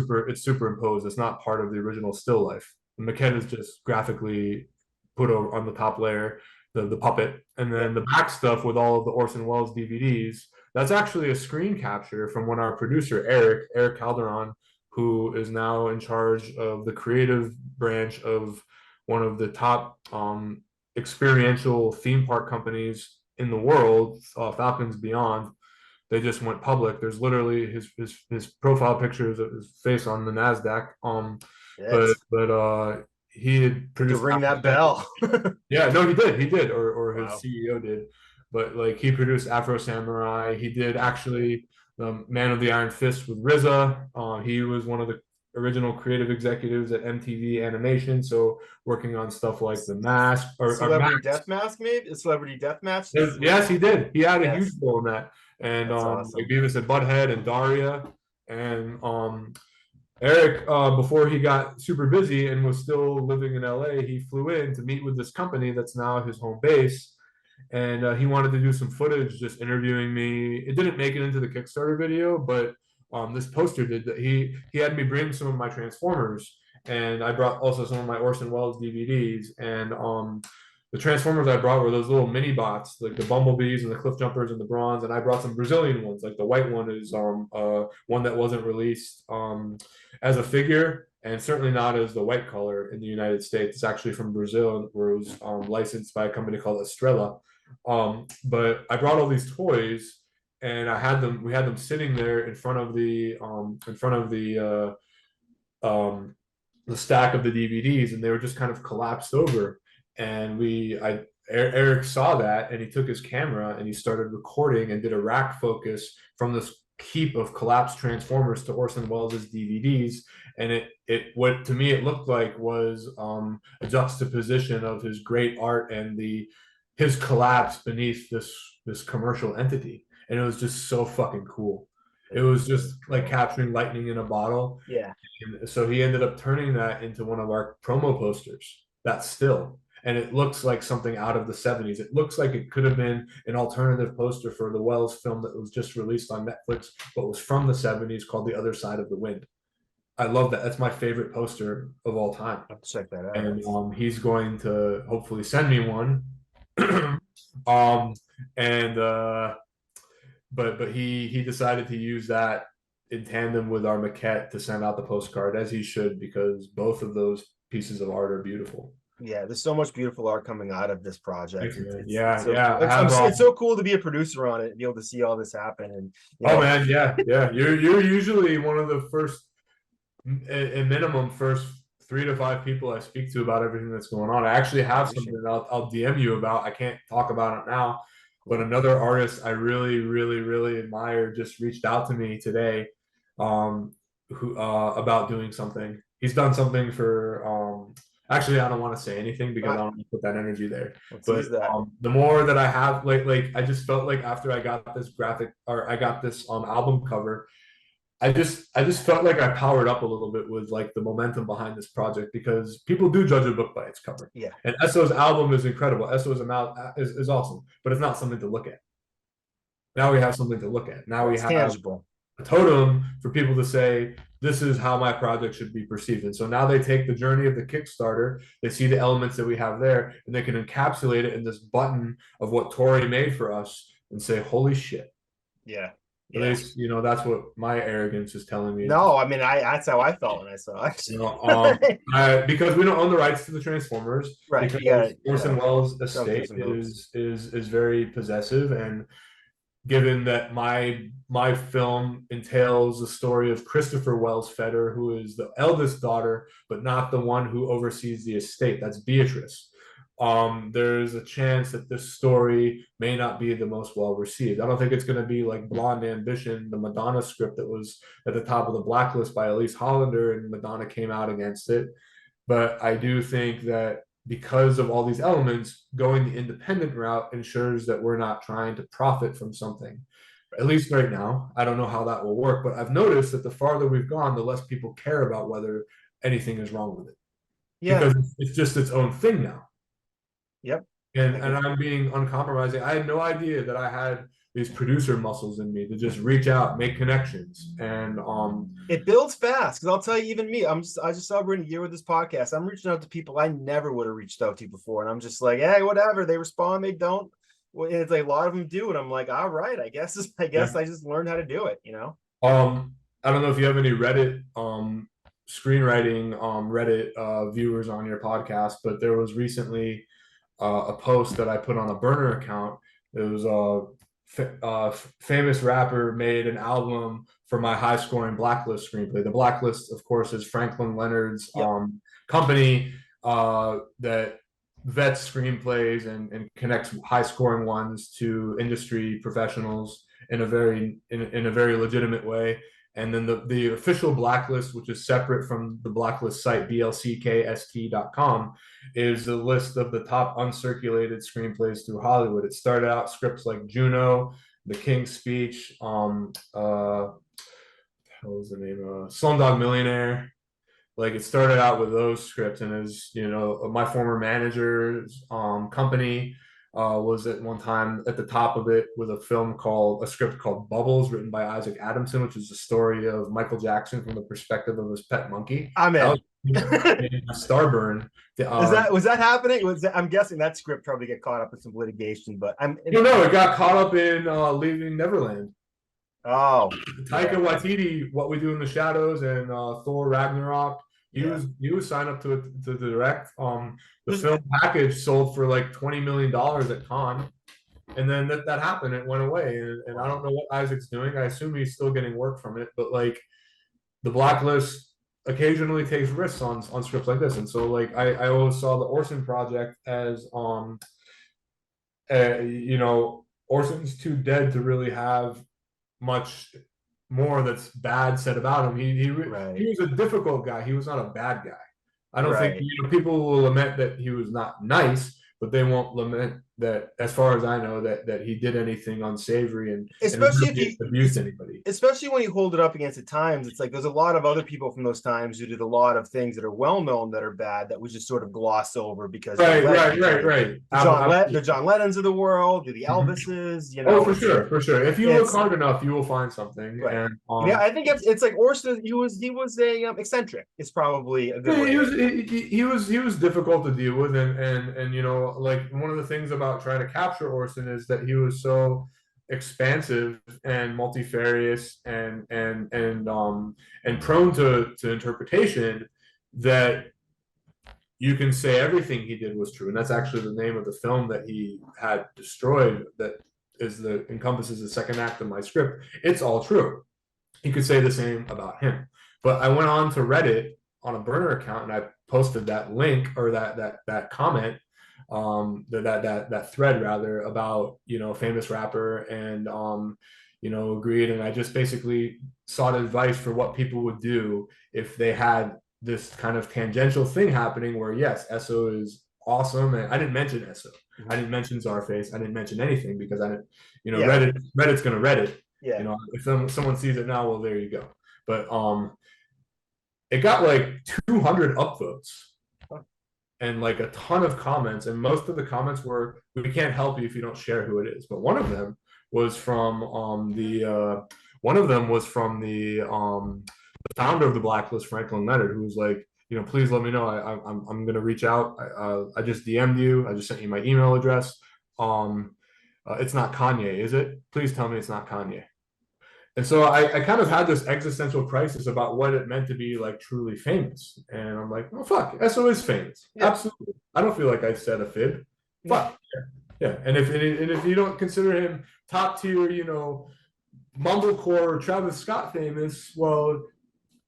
superimposed. It's not part of the original still life. The maquette is just graphically put on the top layer, the puppet, and then the back stuff with all of the Orson Welles DVDs. That's actually a screen capture from when our producer Eric Calderon, who is now in charge of the creative branch of one of the top experiential theme park companies in the world, Falcons Beyond. They just went public. There's literally his profile pictures of his face on the NASDAQ. But he had produced to ring that bell. Yeah, no, he did, or his CEO did. But like he produced Afro Samurai. He did actually Man of the Iron Fist with RZA. He was one of the original creative executives at MTV Animation, so working on stuff like The Mask or Celebrity Death Mask, maybe a Celebrity Death Match. Yes, he did. He had a huge role in that, and awesome. like Beavis and Butthead and Daria, and Eric, before he got super busy and was still living in LA, he flew in to meet with this company that's now his home base. And he wanted to do some footage just interviewing me. It didn't make it into the Kickstarter video, but this poster did. That he had me bring some of my Transformers, and I brought also some of my Orson Welles DVDs. And the Transformers I brought were those little mini bots, like the Bumblebees and the Cliff Jumpers and the Bronze. And I brought some Brazilian ones, like the white one is one that wasn't released as a figure, and certainly not as the white color in the United States. It's actually from Brazil, where it was licensed by a company called Estrela. But I brought all these toys, and we had them sitting there in front of the stack of the DVDs, and they were just kind of collapsed over. And Eric saw that, and he took his camera and he started recording and did a rack focus from this heap of collapsed Transformers to Orson Welles' DVDs. And what to me it looked like was a juxtaposition of his great art and his collapse beneath this commercial entity. And it was just so fucking cool. It was just like capturing lightning in a bottle. Yeah. And so he ended up turning that into one of our promo posters. That's still. And it looks like something out of the 70s. It looks like it could have been an alternative poster for the Welles film that was just released on Netflix, but was from the 70s, called The Other Side of the Wind. I love that. That's my favorite poster of all time. I'll check that out. And he's going to hopefully send me one. But he decided to use that in tandem with our maquette to send out the postcard, as he should, because both of those pieces of art are beautiful. Yeah, there's so much beautiful art coming out of this project. It's so cool to be a producer on it and be able to see all this happen. And man, yeah. You're usually one of the first, at minimum, first 3 to 5 people I speak to about everything that's going on. I actually have something I'll DM you about. I can't talk about it now, but another artist I really, really, really admire just reached out to me today, about doing something. He's done something for. Actually, I don't want to say anything because I don't want to put that energy there. But the more that I have, like I just felt like after I got this album cover, I just felt like I powered up a little bit with like the momentum behind this project, because people do judge a book by its cover. Yeah. And Esso's album is incredible. Esso's is awesome, but it's not something to look at. Now we have something to look at. Now we have tangible. a totem for people to say, this is how my project should be perceived. And so now they take the journey of the Kickstarter, they see the elements that we have there, and they can encapsulate it in this button of what Tori made for us and say, holy shit. Yeah. At least, you know, that's what my arrogance is telling me. No, I mean, that's how I felt when I saw it. You know, because we don't own the rights to the Transformers, right? Because Orson Welles' estate is very possessive, and given that my film entails the story of Christopher Wells Fetter, who is the eldest daughter, but not the one who oversees the estate. That's Beatrice. There's a chance that this story may not be the most well received. I don't think it's going to be like Blonde Ambition, the Madonna script that was at the top of the blacklist by Elise Hollander, and Madonna came out against it. But I do think that because of all these elements, going the independent route ensures that we're not trying to profit from something. At least right now, I don't know how that will work, but I've noticed that the farther we've gone, the less people care about whether anything is wrong with it. Yeah. Because it's just its own thing now. Yep. And I'm being uncompromising. I had no idea that I had these producer muscles in me to just reach out, make connections, and it builds fast. Because I'll tell you, even me, I just celebrating a year with this podcast. I'm reaching out to people I never would have reached out to before, and I'm just like, hey, whatever. They respond, they don't. Well, it's like a lot of them do, and I'm like, all right, I guess I just learned how to do it. You know. I don't know if you have any Reddit screenwriting Reddit viewers on your podcast, but there was recently a post that I put on a burner account. It was a famous rapper made an album for my high scoring Blacklist screenplay. The Blacklist, of course, is Franklin Leonard's company that vets screenplays and connects high scoring ones to industry professionals in a very legitimate way. And then the official Blacklist, which is separate from the Blacklist site, blckst.com, is a list of the top uncirculated screenplays through Hollywood. It started out scripts like Juno, The King's Speech, what was the name? Slumdog Millionaire. Like, it started out with those scripts, and as you know, my former manager's company was at one time at the top of it with a script called Bubbles, written by Isaac Adamson, which is the story of Michael Jackson from the perspective of his pet monkey. I'm in. A Starburn. Was that happening? I'm guessing that script probably get caught up in some litigation, but it got caught up in Leaving Neverland. Oh, Taika Waititi, What We Do in the Shadows, and Thor Ragnarok. He was signed up to direct. The film package sold for like $20 million at Cannes, and then that happened. It went away, and I don't know what Isaac's doing. I assume he's still getting work from it, but like the Blacklist occasionally takes risks on scripts like this, and so like I always saw the Orson project as Orson's too dead to really have much more that's bad said about him. He was a difficult guy. He was not a bad guy. I don't think people will lament that he was not nice, but they won't lament that, as far as I know, that he did anything unsavory and especially if he abused anybody. Especially when you hold it up against the times, it's like there's a lot of other people from those times who did a lot of things that are well known that are bad that we just sort of gloss over because right. The John Lennons of the world, the Elvises, you know. Oh, for sure. If you look hard enough, you will find something. Right. And I think it's like Orson. He was a eccentric. It's probably a good way. He was difficult to deal with, and you know, like one of the things about trying to capture Orson is that he was so expansive and multifarious and prone to interpretation that you can say everything he did was true. And that's actually the name of the film that he had destroyed, that encompasses the second act of my script. It's all true. You could say the same about him. But I went on to Reddit on a burner account, and I posted that link, or that comment, that thread rather, about, you know, famous rapper, and you know, agreed. And I just basically sought advice for what people would do if they had this kind of tangential thing happening where, yes, Eso is awesome, and I didn't mention Eso, I didn't mention Czarface, I didn't mention anything because I didn't, you know, Reddit's gonna Reddit. You know, if someone sees it now, well, there you go. But it got like 200 upvotes and like a ton of comments, and most of the comments were, we can't help you if you don't share who it is. But one of them was from the one of them was from the founder of the Blacklist, Franklin Leonard, who was like, please let me know. I'm gonna reach out. I just DM'd you. I just sent you my email address. It's not Kanye, is it? Please tell me it's not Kanye. And so I kind of had this existential crisis about what it meant to be like truly famous. And I'm like, oh fuck, Eso is famous. Yeah. Absolutely. I don't feel like I said a fib. Fuck. Yeah. And if you don't consider him top tier, mumblecore Travis Scott famous, well,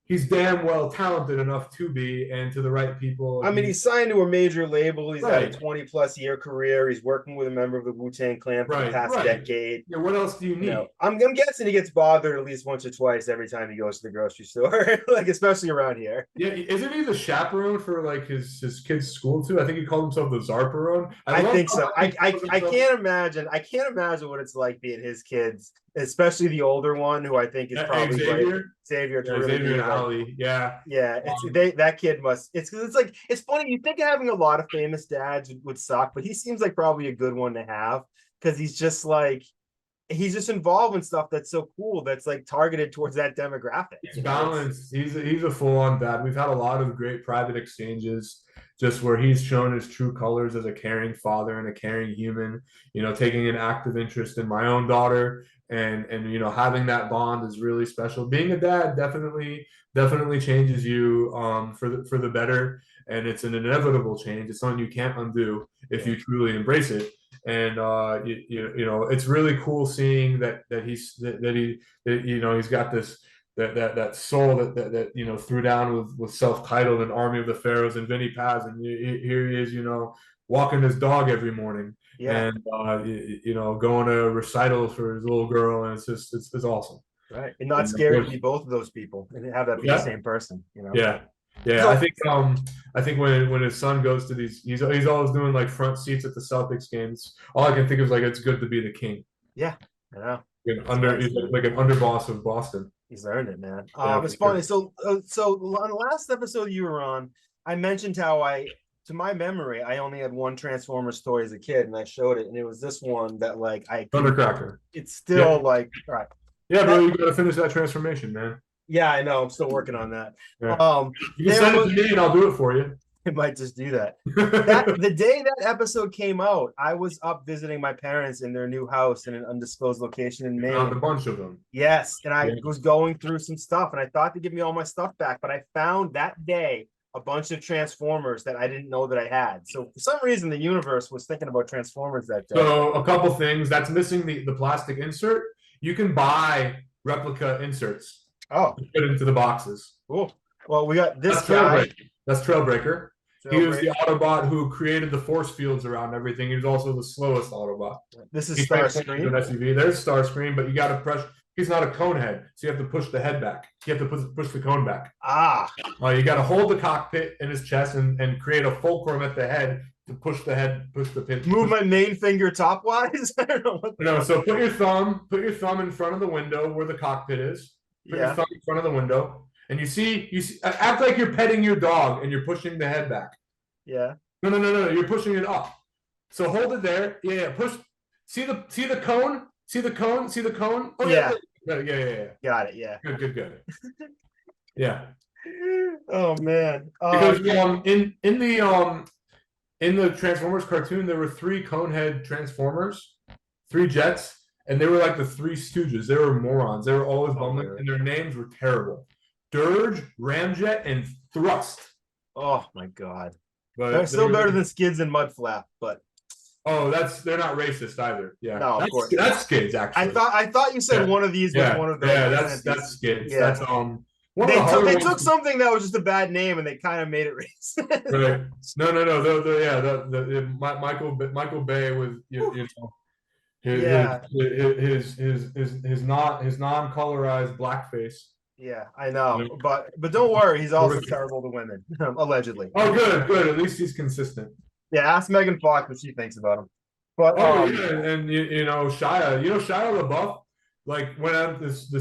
he's damn well talented enough to be, and to the right people. I mean, he's signed to a major label. He's had a 20+ year career. He's working with a member of the Wu-Tang Clan for the past decade. Yeah, what else do you need? I'm guessing he gets bothered at least once or twice every time he goes to the grocery store, like especially around here. Yeah, isn't he the chaperone for like his kid's school too? I think he called himself the Zarperone. I think so. I can't imagine. I can't imagine what it's like being his kids, especially the older one, who I think is probably Xavier. Xavier and Ali. Yeah. It's that kid must. It's like it's funny. You think having a lot of famous dads would suck, but he seems like probably a good one to have because he's just involved in stuff that's so cool. That's like targeted towards that demographic. He's balanced. He's a full-on dad. We've had a lot of great private exchanges, just where he's shown his true colors as a caring father and a caring human. Taking an active interest in my own daughter. And having that bond is really special. Being a dad definitely changes you for the better, and it's an inevitable change. It's something you can't undo if you truly embrace it. And it's really cool seeing that he's got this that soul that threw down with self-titled and Army of the Pharaohs and Vinnie Paz, and here he is walking his dog every morning. Yeah. And going to recitals for his little girl, and it's awesome. Right. And not scary to be both of those people and have that be the same person, Yeah. I think when his son goes to these, he's always doing like front seats at the Celtics games. All I can think of is like, it's good to be the king. Yeah, I know. He's like an underboss of Boston. He's earned it, man. It's funny. So on the last episode you were on, I mentioned how to my memory, I only had one Transformers toy as a kid, and I showed it, and it was this one that Thundercracker. It's still all right. Yeah, bro, you gotta finish that transformation, man. Yeah, I know. I'm still working on that. Yeah. You can send it to me, and I'll do it for you. I might just do that. The day that episode came out, I was up visiting my parents in their new house in an undisclosed location in Maine. Found a bunch of them. Yes, and I was going through some stuff, and I thought to give me all my stuff back, but I found that day a bunch of Transformers that I didn't know that I had. So for some reason, the universe was thinking about Transformers that day. So a couple things. That's missing the plastic insert. You can buy replica inserts. Oh. Put into the boxes. Cool. Well, we got this guy. That's Trailbreaker. He was the Autobot who created the force fields around everything. He was also the slowest Autobot. This is Starscream. SUV. There's Starscream, but you got to press. He's not a cone head, so you have to push the head back. You have to push the cone back. You got to hold the cockpit in his chest and create a fulcrum at the head to push the pin. Move my main finger topwise. I don't know. No, so put your thumb in front of the window where the cockpit is. Put your thumb in front of the window, and you see. Act like you're petting your dog and you're pushing the head back. Yeah. No. You're pushing it up. So hold it there. Yeah. Push. See the cone. See the cone. Oh yeah. Yeah. Got it. Yeah. Good. Yeah. Oh man. Because in the Transformers cartoon, there were 3 Conehead Transformers, 3 jets, and they were like the 3 Stooges. They were morons. They were always bumbling, and their names were terrible: Dirge, Ramjet, and Thrust. Oh my god. But they're still better than Skids and Mudflap, but. Oh, they're not racist either. Yeah, no, of course. That's Skids actually. I thought you said one of these was one of those. Yeah, that's Skids. Yeah. That's They took something that was just a bad name and they kind of made it racist. Right. No. The Michael Bay with his non-colorized blackface. Yeah, I know, but don't worry, he's also terrible to women, allegedly. Oh, good. At least he's consistent. Yeah, ask Megan Fox what she thinks about him. But and Shia, Shia LaBeouf, like went out this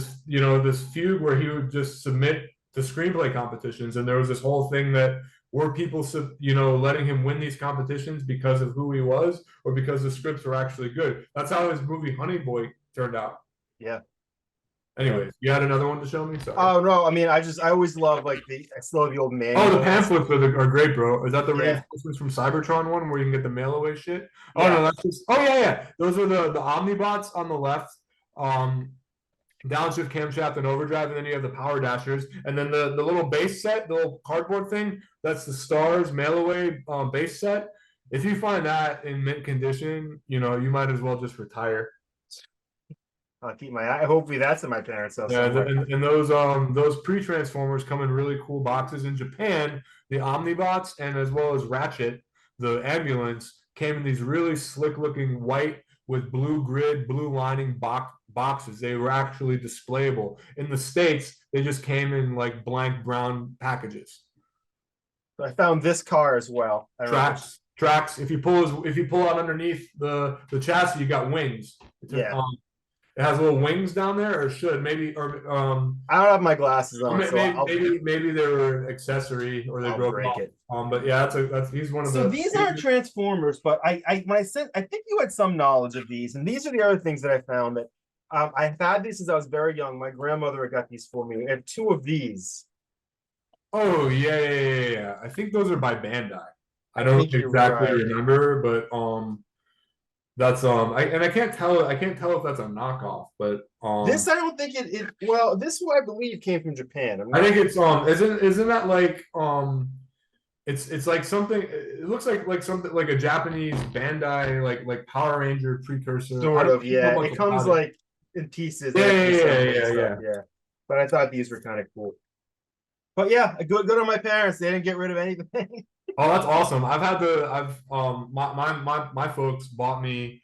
feud where he would just submit to screenplay competitions, and there was this whole thing that were people letting him win these competitions because of who he was or because the scripts were actually good. That's how his movie Honey Boy turned out. Yeah. Anyways, you had another one to show me? Sorry. Oh no, I mean, I always love like I still have the old manual. Oh, the pamphlets are great, bro. Is that the Yeah. reinforcements from Cybertron one where you can get the mail away shit? Oh Yeah. no, that's just. Oh yeah. Those are the Omnibots on the left. Downshift, camshaft, and overdrive, and then you have the power dashers, and then the little base set, the little cardboard thing. That's the Stars mail away base set. If you find that in mint condition, you might as well just retire. I'll keep my eye. Hopefully that's in my parents' house. Yeah, and those pre-transformers come in really cool boxes. In Japan, the Omnibots and as well as Ratchet, the ambulance, came in these really slick-looking white with blue grid, blue lining boxes. They were actually displayable. In the States, they just came in like blank brown packages. I found this car as well. Tracks. If you pull out underneath the chassis, you got wings. Yeah. It has little wings down there, or should maybe, or I don't have my glasses on, maybe they were an accessory, or they broke off. It. But yeah, that's he's one of the. So these aren't Transformers, but I think you had some knowledge of these, and these are the other things that I found that I've had these since I was very young. My grandmother got these for me. I have two of these. Oh yeah. I think those are by Bandai. I don't exactly remember, but that's I can't tell if that's a knockoff, but this I don't think well, this one I believe came from Japan. I think it's isn't that like it's like something, it looks like something like a Japanese Bandai like Power Ranger precursor. Sort of, yeah. It comes like in pieces. Yeah. But I thought these were kind of cool. But yeah, good on my parents. They didn't get rid of anything. Oh, that's awesome. My folks bought me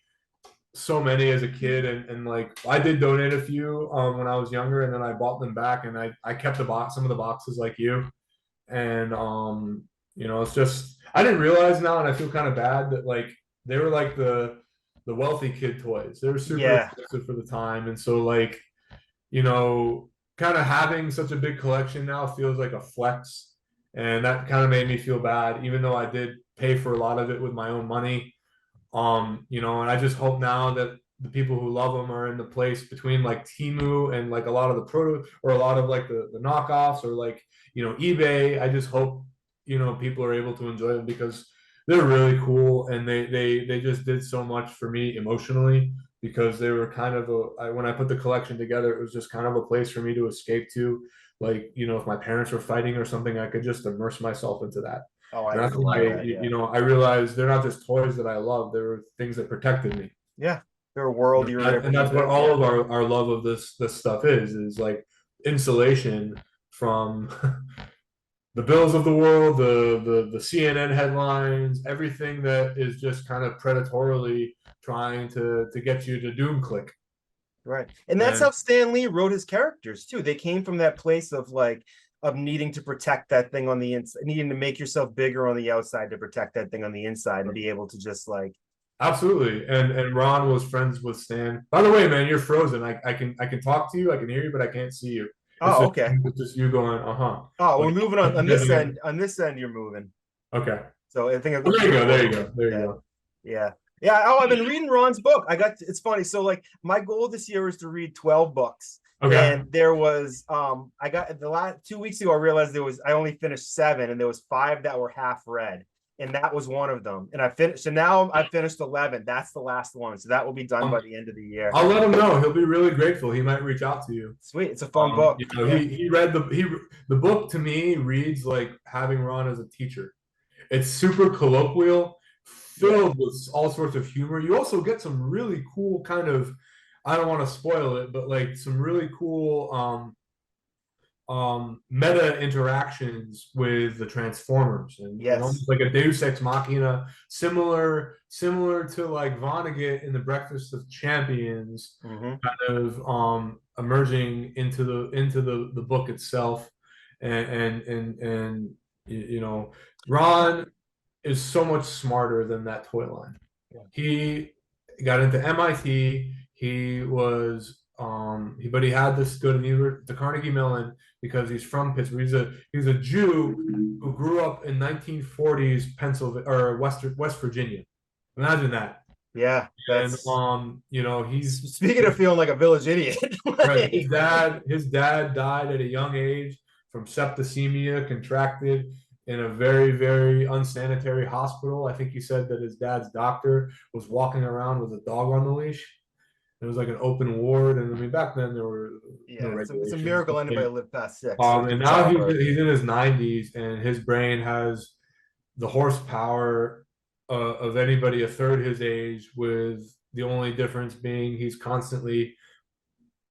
so many as a kid, and like I did donate a few when I was younger, and then I bought them back, and I kept some of the boxes like you. And it's just, I didn't realize now, and I feel kind of bad that like they were like the wealthy kid toys. They were super expensive for the time, and so like kind of having such a big collection now feels like a flex. And that kind of made me feel bad, even though I did pay for a lot of it with my own money. And I just hope now that the people who love them are in the place between like Temu and like a lot of the or a lot of like the knockoffs, or like, eBay. I just hope, people are able to enjoy them because they're really cool. And they just did so much for me emotionally, because they were kind of when I put the collection together, it was just kind of a place for me to escape to. Like, if my parents were fighting or something, I could just immerse myself into that. Oh, that's why I realized they're not just toys that I love; they were things that protected me. Yeah, they're a world you're in. And that's what all of our love of this stuff is like insulation from the Bills of the world, the CNN headlines, everything that is just kind of predatorily trying to get you to doom click. Right. And that's how Stan Lee wrote his characters too. They came from that place of needing to protect that thing on the inside, needing to make yourself bigger on the outside to protect that thing on the inside, and be able to just like. Absolutely. And Ron was friends with Stan. By the way, man, you're frozen. I can talk to you, I can hear you, but I can't see you. Okay. It's just you going, Oh, we're moving on this end. On this end, you're moving. Okay. So I think there you go. Yeah. Yeah. Oh, I've been reading Ron's book. It's funny. So like my goal this year is to read 12 books. Okay. And there was I got the last 2 weeks ago, I realized I only finished 7, and there was 5 that were half read. And that was one of them. And I finished. So now I finished 11. That's the last one. So that will be done by the end of the year. I'll let him know. He'll be really grateful. He might reach out to you. Sweet. It's a fun book. He read the book. To me, reads like having Ron as a teacher. It's super colloquial, filled with all sorts of humor. You also get some really cool kind of, I don't want to spoil it, but like some really cool meta interactions with the Transformers, and almost like a Deus Ex Machina, similar to like Vonnegut in the Breakfast of Champions, kind of emerging into the book itself, and Ron is so much smarter than that toy line. He got into MIT. He was but he had to go to the Carnegie Mellon because he's from Pittsburgh. He's a Jew who grew up in 1940s Pennsylvania or West Virginia. Imagine that. Yeah, And that's he's speaking of feeling like a village idiot. right. Like, His dad died at a young age from septicemia contracted in a very, very unsanitary hospital. I think he said that his dad's doctor was walking around with a dog on the leash. It was like an open ward, and I mean back then there were no yeah, it's a regulations. miracle anybody lived past 6 or And through now childbirth. he's in his 90s, and his brain has the horsepower of anybody a third his age, with the only difference being he's constantly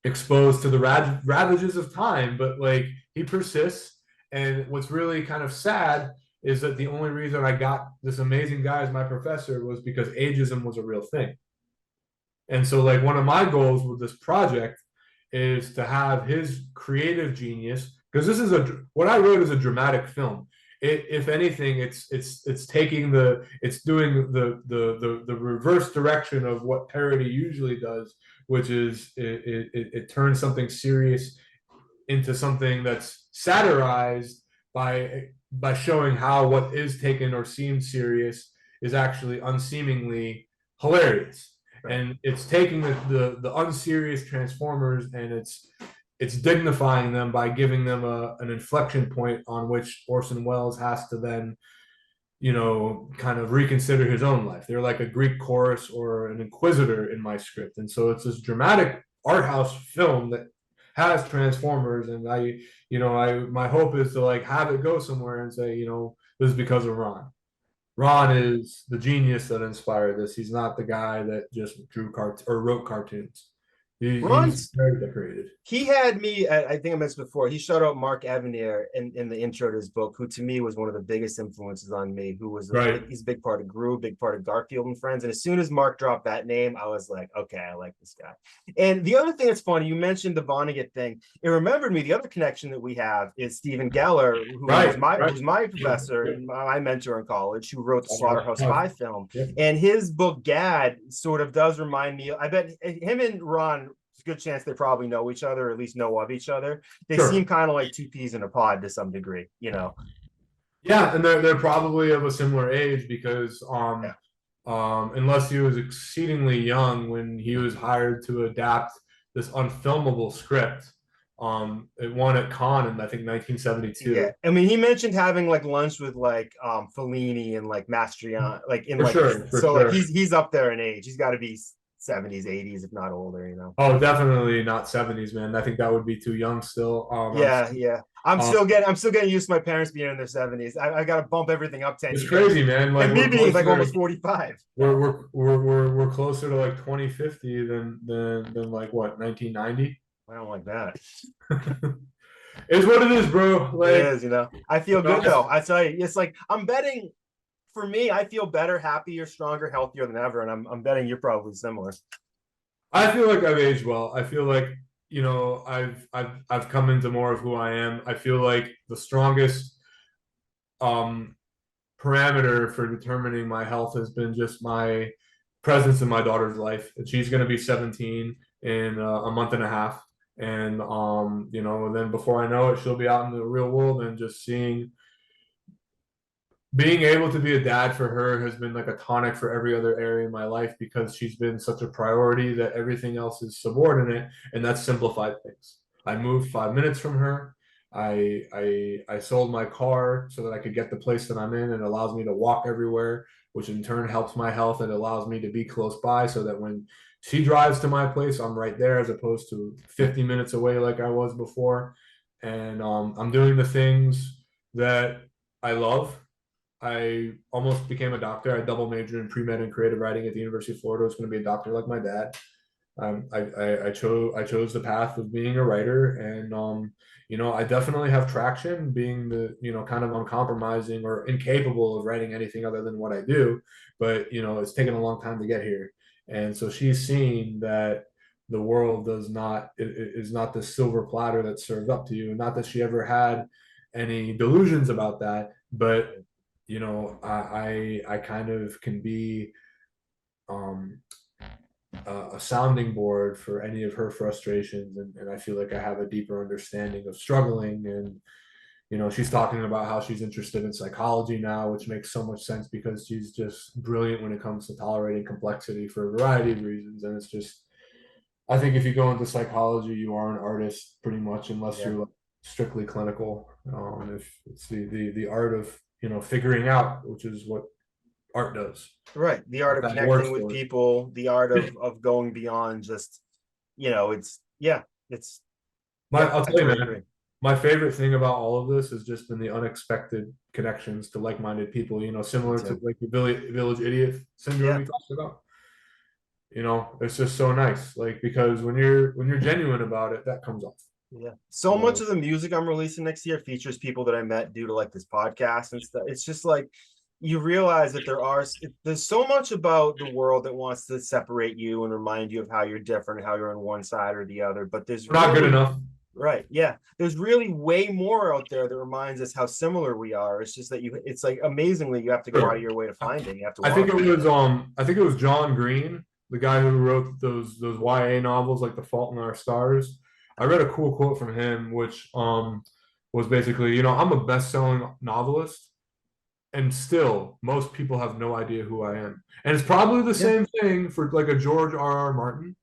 exposed to the ravages of time, but like he persists. And what's really kind of sad is that the only reason I got this amazing guy as my professor was because ageism was a real thing. And so, like, one of my goals with this project is to have his creative genius, because this is what I wrote is a dramatic film. If anything, it's taking it's doing the reverse direction of what parody usually does, which is it turns something serious into something that's satirized by showing how what is taken or seemed serious is actually unseemingly hilarious. And it's taking the unserious Transformers, and it's dignifying them by giving them an inflection point on which Orson Welles has to then, kind of reconsider his own life. They're like a Greek chorus or an inquisitor in my script. And so it's this dramatic art house film that has Transformers. And my hope is to like have it go somewhere and say, this is because of Ron. Ron is the genius that inspired this. He's not the guy that just wrote cartoons. He's Ron's very decorated. He had me at, I think I mentioned before, he showed out Mark Evanier in the intro to his book, who to me was one of the biggest influences on me, who was he's a big part of Gru, big part of Garfield and Friends. And as soon as Mark dropped that name, I was like, okay, I like this guy. And the other thing that's funny, you mentioned the Vonnegut thing. It remembered me, the other connection that we have is Stephen Geller, who was my professor and my mentor in college, who wrote the Slaughterhouse-Five film. Yeah. And his book, Gad, sort of does remind me, I bet him and Ron, good chance they probably know each other, or at least know of each other. They seem kind of like two peas in a pod to some degree, Yeah, and they're probably of a similar age because unless he was exceedingly young when he was hired to adapt this unfilmable script. It won at Cannes in I think 1972. Yeah, I mean, he mentioned having like lunch with like Fellini and like Mastriani, like in like he's up there in age. He's got to be 70s, 80s, if not older, Oh, definitely not 70s, man. I think that would be too young still. Yeah. I'm still getting used to my parents being in their 70s. I got to bump everything up 10 It's years. Crazy, man. Like, and me being like almost 45. We're closer to like 2050 than like what, 1990? I don't like that. It's what it is, bro. Like, it is, I feel good though. I tell you, it's like I'm betting. For me, I feel better, happier, stronger, healthier than ever, and I'm betting you're probably similar. I feel like I've aged well. I feel like I've come into more of who I am. I feel like the strongest parameter for determining my health has been just my presence in my daughter's life. And she's going to be 17 in a month and a half, and then before I know it, she'll be out in the real world, and just being able to be a dad for her has been like a tonic for every other area in my life, because she's been such a priority that everything else is subordinate, and that's simplified things. I moved 5 minutes from her. I sold my car so that I could get the place that I'm in, and it allows me to walk everywhere, which in turn helps my health, and allows me to be close by so that when she drives to my place, I'm right there, as opposed to 50 minutes away like I was before. And I'm doing the things that I love. I almost became a doctor. I double majored in pre-med and creative writing at the University of Florida. I was going to be a doctor like my dad. I chose the path of being a writer, and I definitely have traction being the kind of uncompromising or incapable of writing anything other than what I do. But it's taken a long time to get here, and so she's seen that the world is not the silver platter that's served up to you. Not that she ever had any delusions about that, but I kind of can be a sounding board for any of her frustrations, and I feel like I have a deeper understanding of struggling, and you know, she's talking about how she's interested in psychology now, which makes so much sense because she's just brilliant when it comes to tolerating complexity for a variety of reasons. And it's just, I think if you go into psychology, you are an artist pretty much, unless Yeah. you're like strictly clinical. If it's the art of, you know, figuring out, which is what art does. Right. The art of That works connecting with for it. people, the art of going beyond just, you know, it's I'll I tell you, totally man, agree. my favorite thing about all of this has just been the unexpected connections to like-minded people, you know, Me similar to too. like the village idiot syndrome Yeah. we talked about. You know, it's just so nice. Like, because when you're genuine about it, that comes off. Yeah. So much of the music I'm releasing next year features people that I met due to like this podcast and stuff. It's just like you realize that there's so much about the world that wants to separate you and remind you of how you're different, how you're on one side or the other. But there's We're not good really, enough. right. Yeah. There's really way more out there that reminds us how similar we are. It's just that it's like amazingly you have to go out of your way to find it. You have to I think want it was I think it was John Green, the guy who wrote those YA novels like The Fault in Our Stars. I read a cool quote from him, which was basically, you know, I'm a best-selling novelist, and still most people have no idea who I am. And it's probably the Yeah. same thing for like a George R.R. Martin.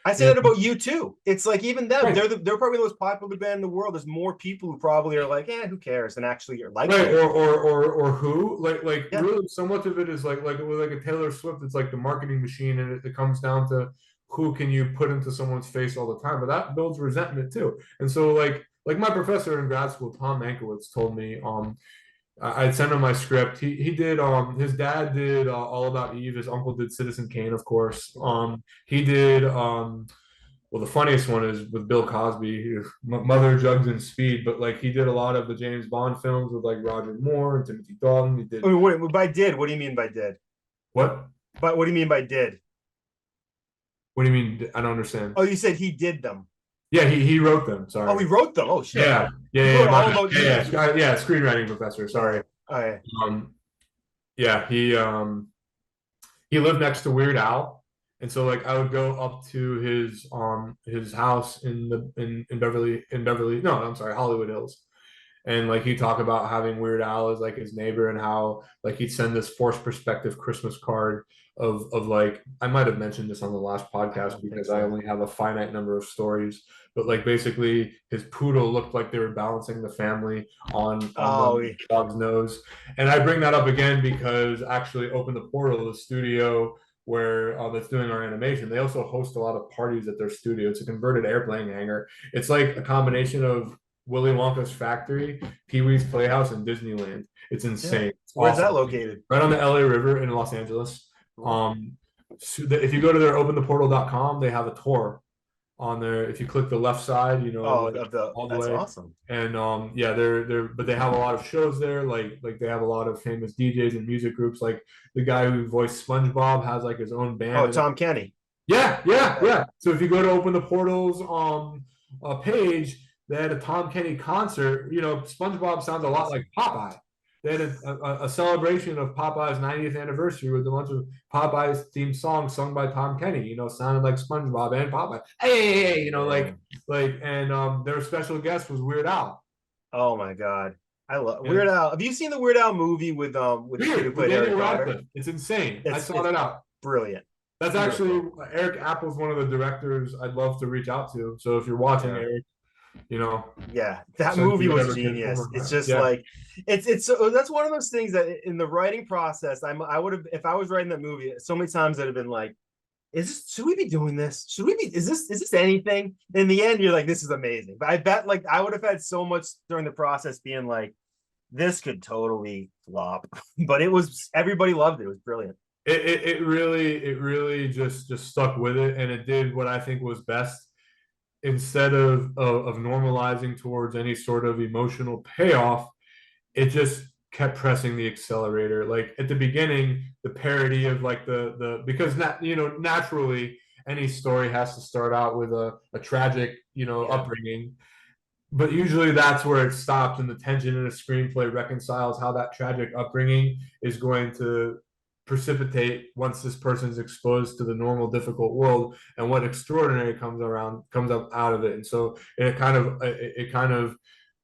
I say You that about you too. It's like even them, Right. they're probably the most popular band in the world. There's more people who probably are like, who cares? And actually are like, Right, or who Yeah. really so much of it is like with like a Taylor Swift, it's like the marketing machine, and it comes down to who can you put into someone's face all the time, but that builds resentment too. And so like my professor in grad school, Tom Mankiewicz, told me I'd send him my script. He did his dad did All About Eve, his uncle did Citizen Kane, of course. He did well, the funniest one is with Bill Cosby, Mother, Jugs, and Speed. But like he did a lot of the James Bond films with like Roger Moore and Timothy Dalton. He did by did. What do you mean by did? what? But what do you mean by did? What do you mean? I don't understand. Oh, you said he did them. Yeah, he wrote them. Sorry. Oh, he wrote them. Oh shit. Yeah, yeah. Screenwriting professor. Sorry. Oh, yeah. Yeah, he lived next to Weird Al, and so like I would go up to his house in Beverly. No, I'm sorry, Hollywood Hills. And like he'd talk about having Weird Al as like his neighbor, and how like he'd send this forced perspective Christmas card of like, I might have mentioned this on the last podcast because I only have a finite number of stories, but like basically his poodle looked like they were balancing the family on the dog's nose. And I bring that up again because actually Open the Portal, the studio where that's doing our animation, they also host a lot of parties at their studio. It's a converted airplane hangar. It's like a combination of Willy Wonka's factory, Pee-wee's Playhouse, and Disneyland. It's insane. Yeah. It's Where's awesome. that located? Right on the LA River in Los Angeles. So if you go to their opentheportal.com, they have a tour on there. If you click the left side, you know, all the that's way. awesome. And yeah, but they have a lot of shows there. Like they have a lot of famous DJs and music groups. Like the guy who voiced SpongeBob has like his own band. Oh, Tom Kenny. Yeah. So if you go to Open the Portal's page, they had a Tom Kenny concert. You know, SpongeBob sounds a lot like Popeye. They had a celebration of Popeye's 90th anniversary with a bunch of Popeye's theme songs sung by Tom Kenny. You know, sounded like SpongeBob and Popeye. Hey, you know, and their special guest was Weird Al. Oh my God, I love Weird Al. Have you seen the Weird Al movie with the kid who played Eric Potter? It's insane. I saw that out. Brilliant. That's actually Eric Apple's one of the directors I'd love to reach out to. So if you're watching, Eric, you know, that movie was genius. It's just like it's so that's one of those things that in the writing process, I would have, if I was writing that movie, so many times I'd have been like, should we be doing this? Is this anything? In the end, you're like, this is amazing. But I bet like I would have had so much during the process being like, this could totally flop. But everybody loved it. It was brilliant. It really just stuck with it, and it did what I think was best. Instead of normalizing towards any sort of emotional payoff, it just kept pressing the accelerator. Like at the beginning, the parody of like because naturally any story has to start out with a tragic upbringing, but usually that's where it stops, and the tension in a screenplay reconciles how that tragic upbringing is going to precipitate once this person's exposed to the normal difficult world, and what extraordinary comes up out of it. And so it kind of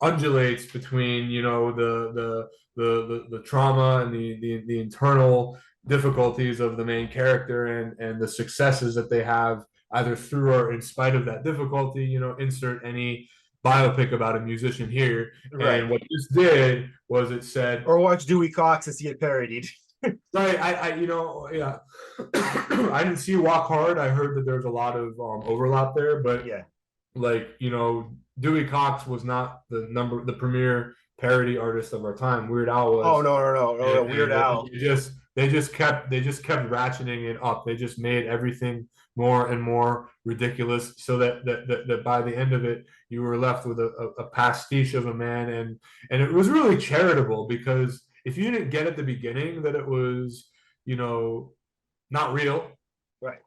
undulates between, you know, the trauma and the internal difficulties of the main character, and the successes that they have either through or in spite of that difficulty. You know, insert any biopic about a musician here. Right. And what this did was it said, Or watch Dewey Cox and see it parodied. right, you know, yeah. I didn't see Walk Hard. I heard that there's a lot of overlap there, but Yeah. like, you know, Dewey Cox was not the premier parody artist of our time. Weird Al was. Oh no, Weird Al. They just kept ratcheting it up. They just made everything more and more ridiculous, so that by the end of it, you were left with a pastiche of a man, and it was really charitable, because if you didn't get at the beginning that it was, you know, not real, Right.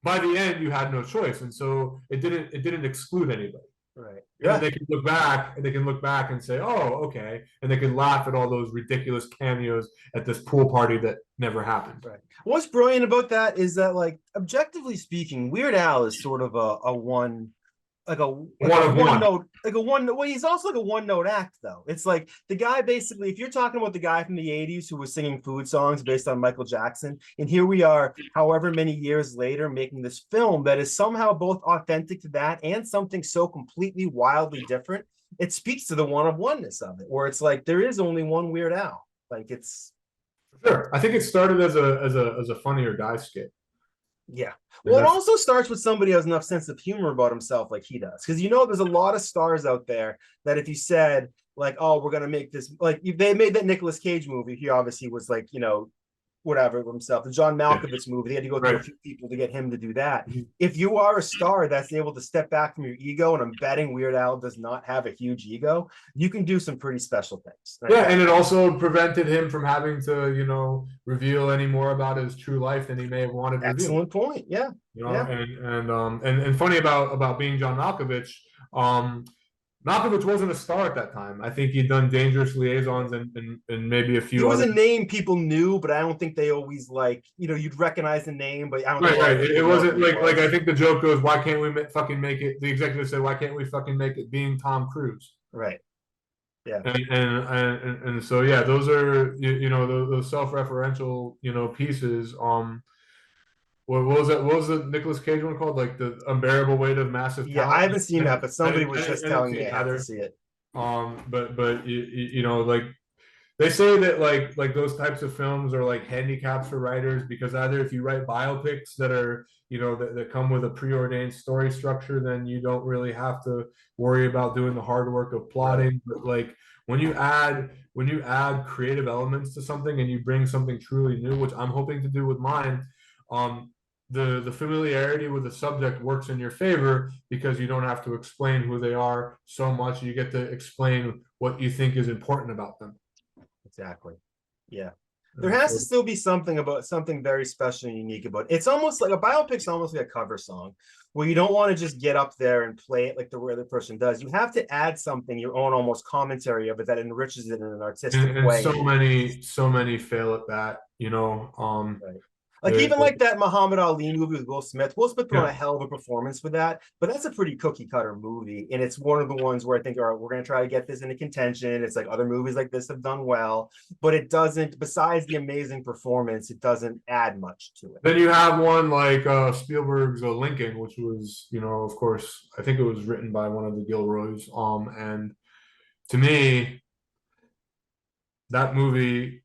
by the end you had no choice, and so it didn't exclude anybody. Right. Yeah. They can look back and say, oh, okay, and they can laugh at all those ridiculous cameos at this pool party that never happened. Right. What's brilliant about that is that, like, objectively speaking, Weird Al is sort of a one note, well, he's also like a one note act, though. It's like the guy, basically, if you're talking about the guy from the 80s who was singing food songs based on Michael Jackson, and here we are however many years later making this film that is somehow both authentic to that and something so completely wildly different, it speaks to the one-of-oneness of it, where it's like there is only one Weird Al. Like, it's sure. I think it started as a Funny or Die skit. Yeah. Well, it also starts with somebody who has enough sense of humor about himself like he does. Because, you know, there's a lot of stars out there that if you said, like, oh, we're going to make this, like, they made that Nicolas Cage movie. He obviously was like, you know, whatever himself. The John Malkovich movie, they had to go through a few people to get him to do that. If you are a star that's able to step back from your ego, and I'm betting Weird Al does not have a huge ego, you can do some pretty special things. Yeah, and it also prevented him from having to, you know, reveal any more about his true life than he may have wanted to reveal. Excellent point. Yeah. You know, and funny about being John Malkovich, Malkovich wasn't a star at that time. I think he'd done Dangerous Liaisons and maybe a few. He was a name people knew, but I don't think they always, like, you know, you'd recognize the name, but I don't know. Right. It wasn't like I think the joke goes, why can't we fucking make it? The executive said, why can't we fucking make it being Tom Cruise? Right. Yeah. And so yeah, those are, you know, those self-referential, you know, pieces. What was that? What was the Nicolas Cage one called? Like The Unbearable Weight of Massive Talent? Yeah, I haven't seen that, but somebody was just telling me I have to see it. But you know, like they say that like those types of films are like handicaps for writers, because either if you write biopics that are, you know, that come with a preordained story structure, then you don't really have to worry about doing the hard work of plotting. But like when you add creative elements to something and you bring something truly new, which I'm hoping to do with mine, the familiarity with the subject works in your favor, because you don't have to explain who they are so much. You get to explain what you think is important about them. Exactly. Yeah. There has to still be something very special and unique about it. It's almost like a biopic's almost like a cover song, where you don't want to just get up there and play it like the other person does. You have to add something, your own almost commentary of it, that enriches it in an artistic way. So many fail at that, you know. Right. Like even like that Muhammad Ali movie with Will Smith. Will Smith put on a hell of a performance with that, but that's a pretty cookie cutter movie, and it's one of the ones where I think, all right, we're going to try to get this into contention. It's like other movies like this have done well, but it doesn't. Besides the amazing performance, it doesn't add much to it. Then you have one like Spielberg's Lincoln, which was, you know, of course, I think it was written by one of the Gilroys. And to me, that movie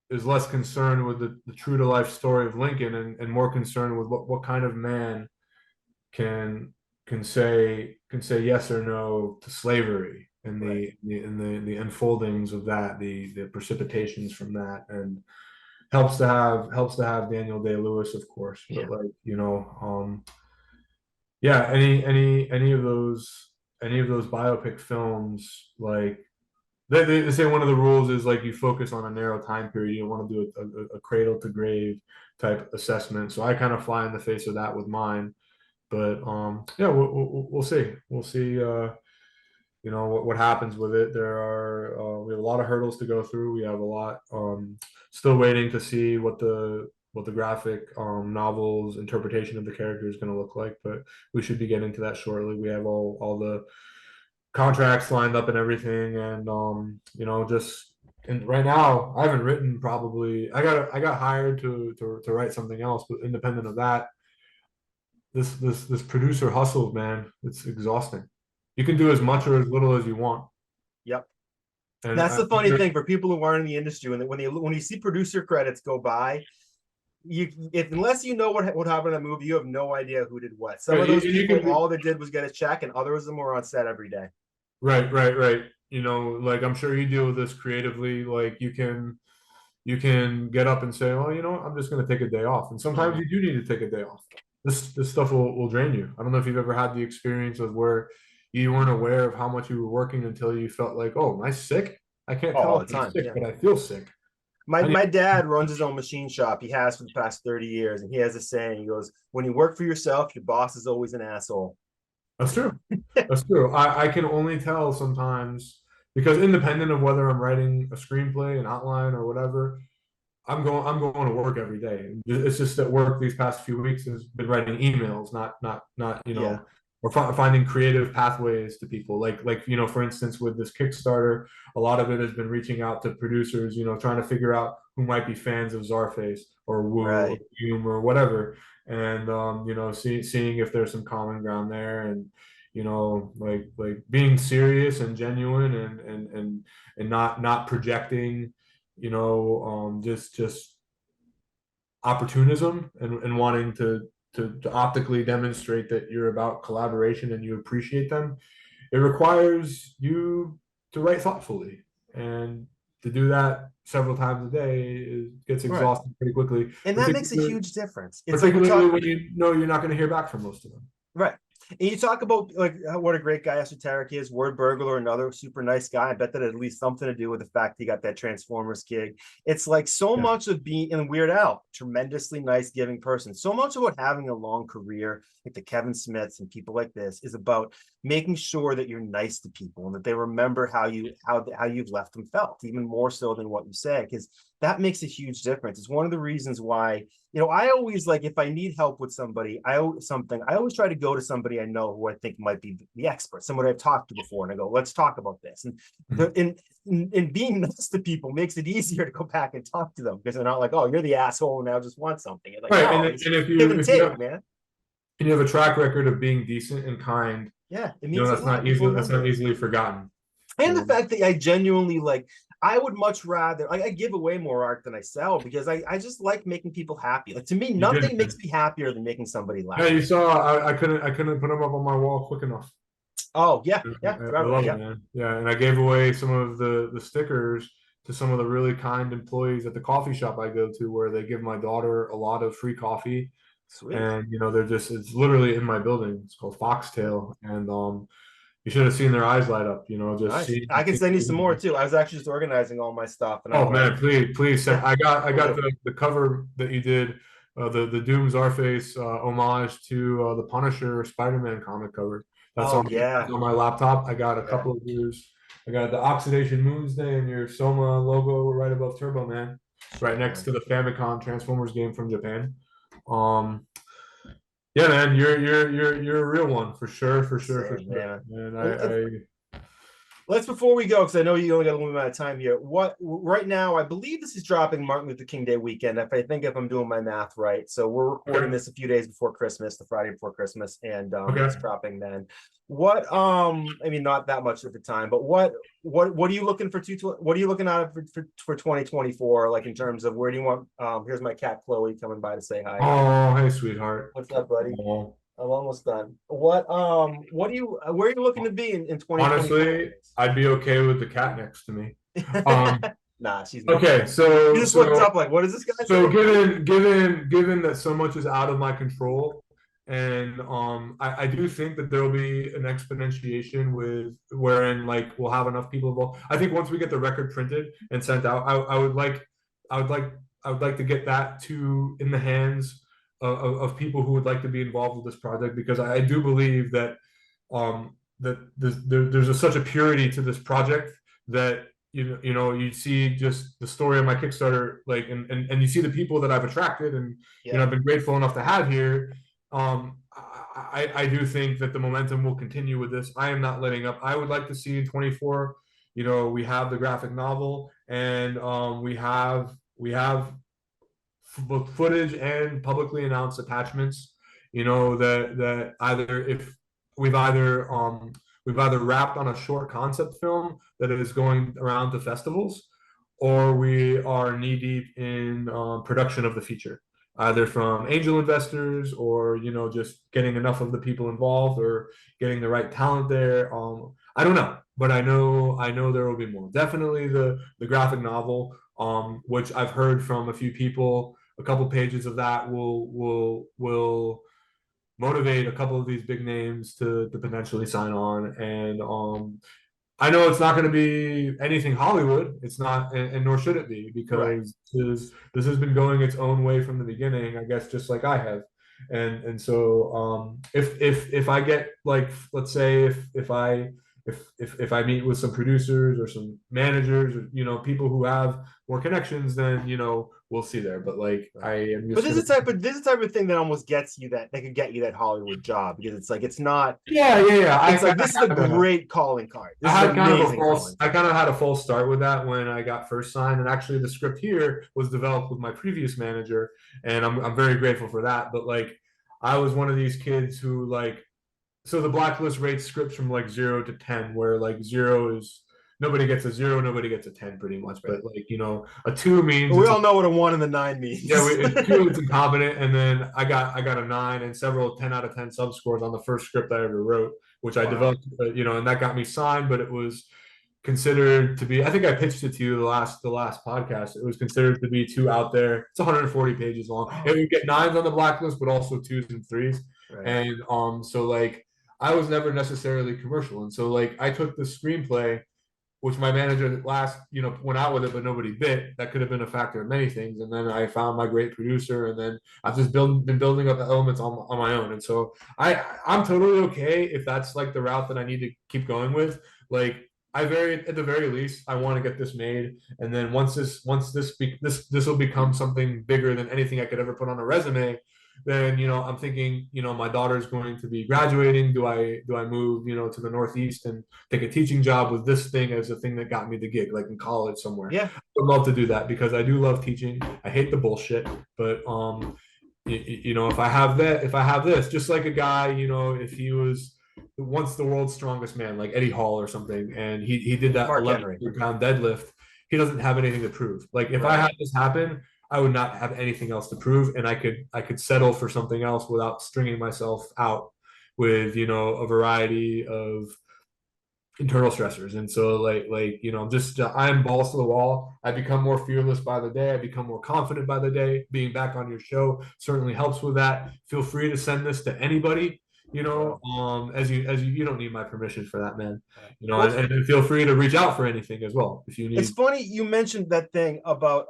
is less concerned with the true to life story of Lincoln, and more concerned with what kind of man can say yes or no to slavery, and the unfoldings of that, the precipitations from that, and helps to have Daniel Day-Lewis, of course, but like, you know, any of those biopic films, like they say one of the rules is like you focus on a narrow time period. You don't want to do a cradle to grave type assessment. So I kind of fly in the face of that with mine. But yeah, we'll see. We'll see. You know what happens with it. There are we have a lot of hurdles to go through. We have a lot still waiting to see what the graphic novel's interpretation of the character is going to look like. But we should be getting to that shortly. We have all the contracts lined up and everything, and you know, just and right now I haven't written probably. I got hired to write something else, but independent of that, this producer hustle, man, it's exhausting. You can do as much or as little as you want, Yep. and That's the funny thing for people who aren't in the industry. When you see producer credits go by, unless you know what happened in a movie, you have no idea who did what. Some of those people, all they did was get a check, and others of them were on set every day. right. You know, like I'm sure you deal with this creatively. Like you can get up and say, well, you know what, I'm just going to take a day off, and sometimes you do need to take a day off. This stuff will drain you. I don't know if you've ever had the experience of where you weren't aware of how much you were working until you felt like, oh, am I sick? I can't tell if I'm sick, but I feel sick. My dad runs his own machine shop. He has for the past 30 years. And he has a saying. He goes, when you work for yourself, your boss is always an asshole. That's true. That's true. I can only tell sometimes because independent of whether I'm writing a screenplay, an outline, or whatever, I'm going to work every day. It's just that work these past few weeks has been writing emails, not you know, or finding creative pathways to people. Like you know, for instance, with this Kickstarter, a lot of it has been reaching out to producers, you know, trying to figure out who might be fans of Czarface or Woo or Hume or whatever, and you know, seeing if there's some common ground there, and you know, like being serious and genuine and not projecting, you know, just opportunism and wanting to optically demonstrate that you're about collaboration and you appreciate them. It requires you to write thoughtfully, and to do that several times a day gets exhausting pretty quickly. And that makes a huge difference. It's particularly when you know you're not going to hear back from most of them. Right. And you talk about like what a great guy Esoteric is, Word Burglar, another super nice guy. I bet that had at least something to do with the fact he got that Transformers gig. It's like so much of being in Weird Al, tremendously nice, giving person. So much about having a long career, like the Kevin Smiths and people like this, is about making sure that you're nice to people and that they remember how you've left them felt, even more so than what you say, because that makes a huge difference. It's one of the reasons why, you know, I always like, if I need help with somebody, I always try to go to somebody I know who I think might be the expert, somebody I've talked to before, and I go, let's talk about this. And in being nice to people makes it easier to go back and talk to them, because they're not like, oh, you're the asshole and now just want something. Like, right. No, and if you have a track record of being decent and kind, it means, you know, that's not easily forgotten. And the fact that I genuinely like, I would much rather, I give away more art than I sell, because I just like making people happy. Like, to me, nothing makes me happier than making somebody laugh. Yeah, you saw I couldn't put them up on my wall quick enough. Oh yeah, I love it, man. Yeah, and I gave away some of the stickers to some of the really kind employees at the coffee shop I go to, where they give my daughter a lot of free coffee. Sweet. And you know, it's literally in my building. It's called Foxtail, and you should have seen their eyes light up. You know, just nice. I can send you some more too. I was actually just organizing all my stuff. And oh man, please send. I got the cover that you did, the Doom Czarface homage to the Punisher Spider-Man comic cover. That's on my laptop. I got a couple of yours. I got the Oxidation Moons Day and your Soma logo right above Turbo Man, right next to the Famicom Transformers game from Japan. Yeah, man, you're a real one for sure. Yeah. And let's, before we go, because I know you only got a little amount of time here. Right now, I believe this is dropping Martin Luther King Day weekend, if I'm doing my math right. So we're recording this a few days before Christmas, the Friday before Christmas, and it's dropping then. I mean, not that much at the time, but what are you looking for? What are you looking at for 2024? Like, in terms of, where do you want? Here's my cat Chloe coming by to say hi. Oh, hey, sweetheart. What's up, buddy? Oh. I'm almost done. Where are you looking to be in 2024? Honestly, I'd be okay with the cat next to me. Nah, she's not. Okay. So you just looked up like, what is this guy? So given that so much is out of my control, and I do think that there will be an exponentiation wherein like we'll have enough people involved. I think once we get the record printed and sent out, I would like to get that in the hands of people who would like to be involved with this project, because I do believe that there's such a purity to this project that you know you see just the story of my Kickstarter, like and you see the people that I've attracted and you know I've been grateful enough to have here. I do think that the momentum will continue with this. I am not letting up. I would like to see in 24, we have the graphic novel, and we have both footage and publicly announced attachments. That either if we've either wrapped on a short concept film that is going around to festivals, or we are knee deep in production of the feature, either from angel investors or just getting enough of the people involved or getting the right talent there. I don't know, but I know there will be more. Definitely the graphic novel, which I've heard from a few people. A couple pages of that will motivate a couple of these big names to potentially sign on. And I know it's not going to be anything Hollywood. It's not, and nor should it be, because this has been going its own way from the beginning, I guess, just like I have. And so if I get, like, let's say if I meet with some producers or some managers or people who have more connections, then we'll see there. But like I am But this is the type of thing that almost gets you that could get you that Hollywood job, because it's like it's not. Yeah. It's like this is a great calling card. This is an amazing calling I kind of had a false start with that when I got first signed, and actually the script here was developed with my previous manager, and I'm very grateful for that. But like I was one of these kids who so the blacklist rates scripts from like 0 to 10, where like 0 is nobody gets a 0, nobody gets a 10 pretty much. But like, a 2 means we all know what a 1 and the 9 means. Yeah, 2 it's incompetent, and then I got a 9 and several 10 out of 10 subscores on the first script I ever wrote, which I developed, and that got me signed. But it was considered to be, I think I pitched it to you the last podcast. It was considered to be too out there. It's 140 pages long. It would get 9s on the blacklist, but also 2s and 3s. Right. And so like I was never necessarily commercial, and so like I took the screenplay, which my manager went out with it, but nobody bit. That could have been a factor of many things. And then I found my great producer, and then I've just been building up the elements on my own. And so I'm totally okay if that's like the route that I need to keep going with. Like at the very least, I want to get this made, and then once this will become something bigger than anything I could ever put on a resume. Then I'm thinking my daughter's going to be graduating. Do I move to the Northeast and take a teaching job with this thing as a thing that got me the gig, like in college somewhere? Yeah, I would love to do that because I do love teaching. I hate the bullshit, but if I have this, just like a guy, if he was once the world's strongest man, like Eddie Hall or something, and he did that 1100-pound deadlift, he doesn't have anything to prove. Like if I had this happen, I would not have anything else to prove, and I could settle for something else without stringing myself out with a variety of internal stressors. And so I'm balls to the wall. I become more fearless by the day. I become more confident by the day. Being back on your show certainly helps with that. Feel free to send this to anybody. As you don't need my permission for that, man. And feel free to reach out for anything as well if you need. It's funny you mentioned that thing about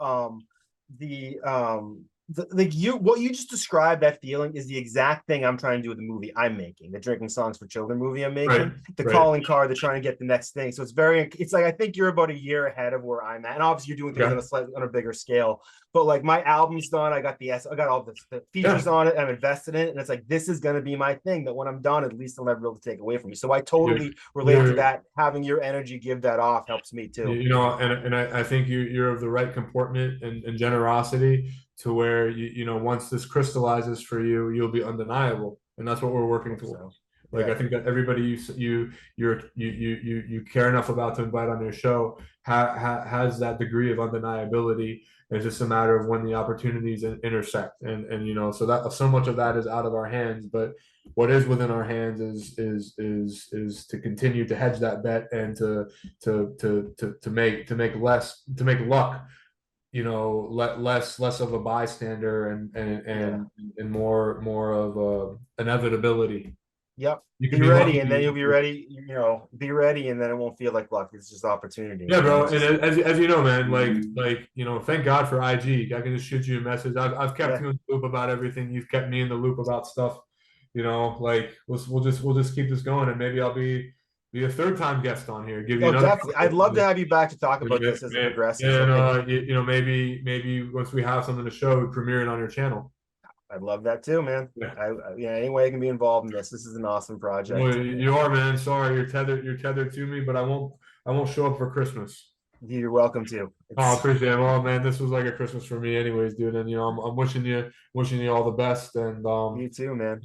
what you just described, that feeling is the exact thing I'm trying to do with the movie I'm making, the Drinking Songs for Children movie I'm making, calling card, they're trying to get the next thing. So it's like I think you're about a year ahead of where I'm at, and obviously you're doing things on a bigger scale. But like my album's done, I got all the features on it, I'm invested in it, and it's like this is going to be my thing. That when I'm done, at least I'll never be able to take away from me. So I totally relate to that. Having your energy give that off helps me too. And I think you're of the right comportment and generosity to where once this crystallizes for you, you'll be undeniable, and that's what we're working towards. I think that everybody you care enough about to invite on your show has that degree of undeniability. It's just a matter of when the opportunities intersect, and so that so much of that is out of our hands. But what is within our hands is to continue to hedge that bet and to make luck less of a bystander and more of a inevitability. Yep. You can be ready, and then you'll be ready. Be ready, and then it won't feel like luck. It's just opportunity. Yeah, bro. And as you know, man, thank God for IG. I can just shoot you a message. I've kept you in the loop about everything. You've kept me in the loop about stuff. We'll just keep this going, and maybe I'll be a third-time guest on here. Give you another. Definitely. I'd love to have you back to talk about this as it progresses. Yeah, maybe once we have something to show, we premiere it on your channel. I'd love that too, man. Yeah. Any way I can be involved in this. This is an awesome project. Well, you are, man. Sorry, you're tethered to me, but I won't show up for Christmas. You're welcome to. I appreciate it. Well, man, this was like a Christmas for me, anyways, dude. And I'm wishing you all the best. And you too, man.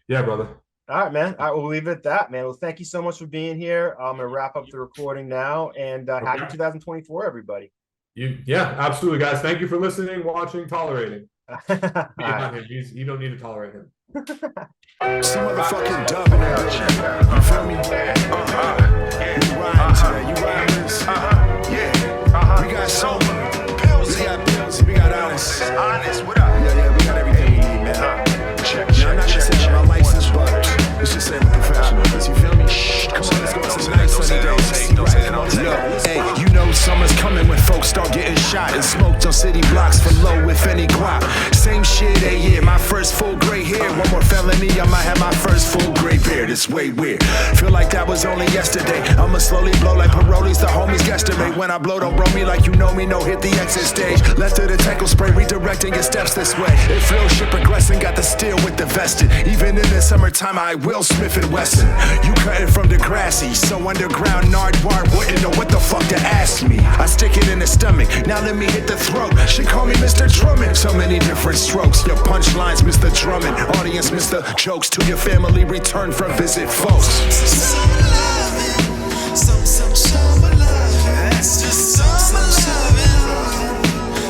Yeah, brother. All right, man. All right, we'll leave it at that, man. Well, thank you so much for being here. I'm gonna wrap up the recording now, and happy 2024, everybody. Yeah, absolutely, guys. Thank you for listening, watching, tolerating. Right. You don't need to tolerate him. Some motherfucking dub in there. You feel me? You riding today. You riding this? We got sober. We got pills. We got honest. What up? Yeah, we got everything we need, man. Check. I'm not gonna say I'm a licensed, but let's just say I'm a professional. Cause you feel me? Come on, let's go to some nice sunny days. Yo, hey, you know summer's coming when folks start getting shot and smoked on city blocks for low with any guap. Same shit, yeah, my first full gray hair. One more felony, I might have my first full gray beard. It's way weird. Feel like that was only yesterday. I'ma slowly blow like parolees, the homies guesstimate. When I blow, don't blow me like you know me, no hit the exit stage. Left of the tackle spray, redirecting your steps this way. It flows, shit progressing, got the steel with the vested. Even in the summertime, I will Smith and Wesson. You cutting from the grassy, so underground Nardwar wouldn't know what the fuck to ask me. I stick it in the stomach, now let me hit the throat. She call me Mr. Drummond. So many different strokes. Your punchlines, Mr. Drummond. Audience, Mr. Jokes. To your family, return from visit, folks. Some loving, some loving. That's just some loving.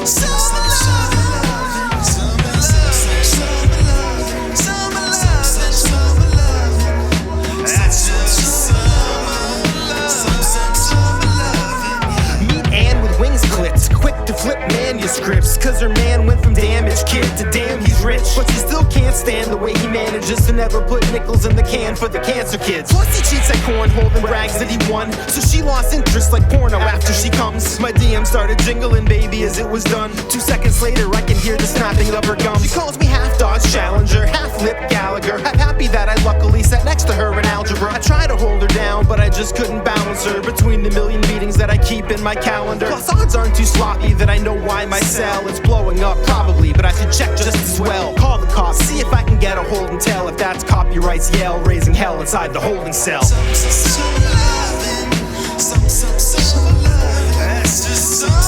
Some loving, some loving, some loving. That's just some loving. Meet Ann with wings clipped, quick to flip manuscripts. Cause her man went from damaged kid to damn he's rich. But she still can't stand the way he manages to never put nickels in the can for the cancer kids. Plus he cheats at cornhole and brags that he won. So she lost interest like porno after she comes. My DM started jingling, baby, as it was done. 2 seconds later I can hear the snapping of her gums. She calls me half Dodge Challenger, half Lip Gallagher. I'm happy that I luckily sat next to her in algebra. I tried to hold her down, but I just couldn't balance her between the million meetings that I keep in my calendar. Plus odds aren't too sloppy that I know why my cell is blowing up, probably, but I should check just as well. Call the cops, see if I can get a hold and tell if that's copyright's yell raising hell inside the holding cell. Some loving, some loving. That's just some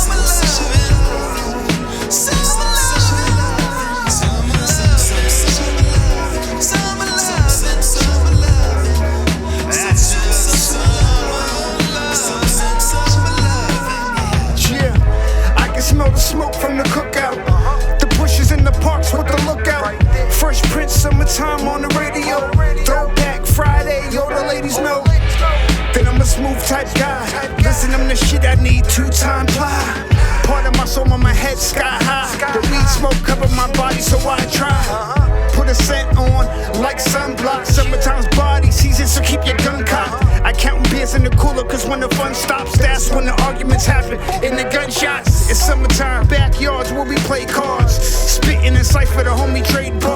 loving. Some loving, some loving, some loving. That's just some loving. Yeah, I can smell the smoke from the cookout. The bushes in the parks with the lookout. Fresh Prince, summertime on the radio. Throwback Friday, yo, the ladies know. Then I'm a smooth type guy. Listen, I'm the shit I need 2-time ply. Part of my soul on my head sky high. The weed smoke covered my body, so I try. Put a scent on like sunblock. Summertime's body season, so keep your gun cocked. I count beers in the cooler, cause when the fun stops, that's when the arguments happen. In the gunshots, it's summertime, backyards where we play cards. Spitting in cipher, the homie trade bars.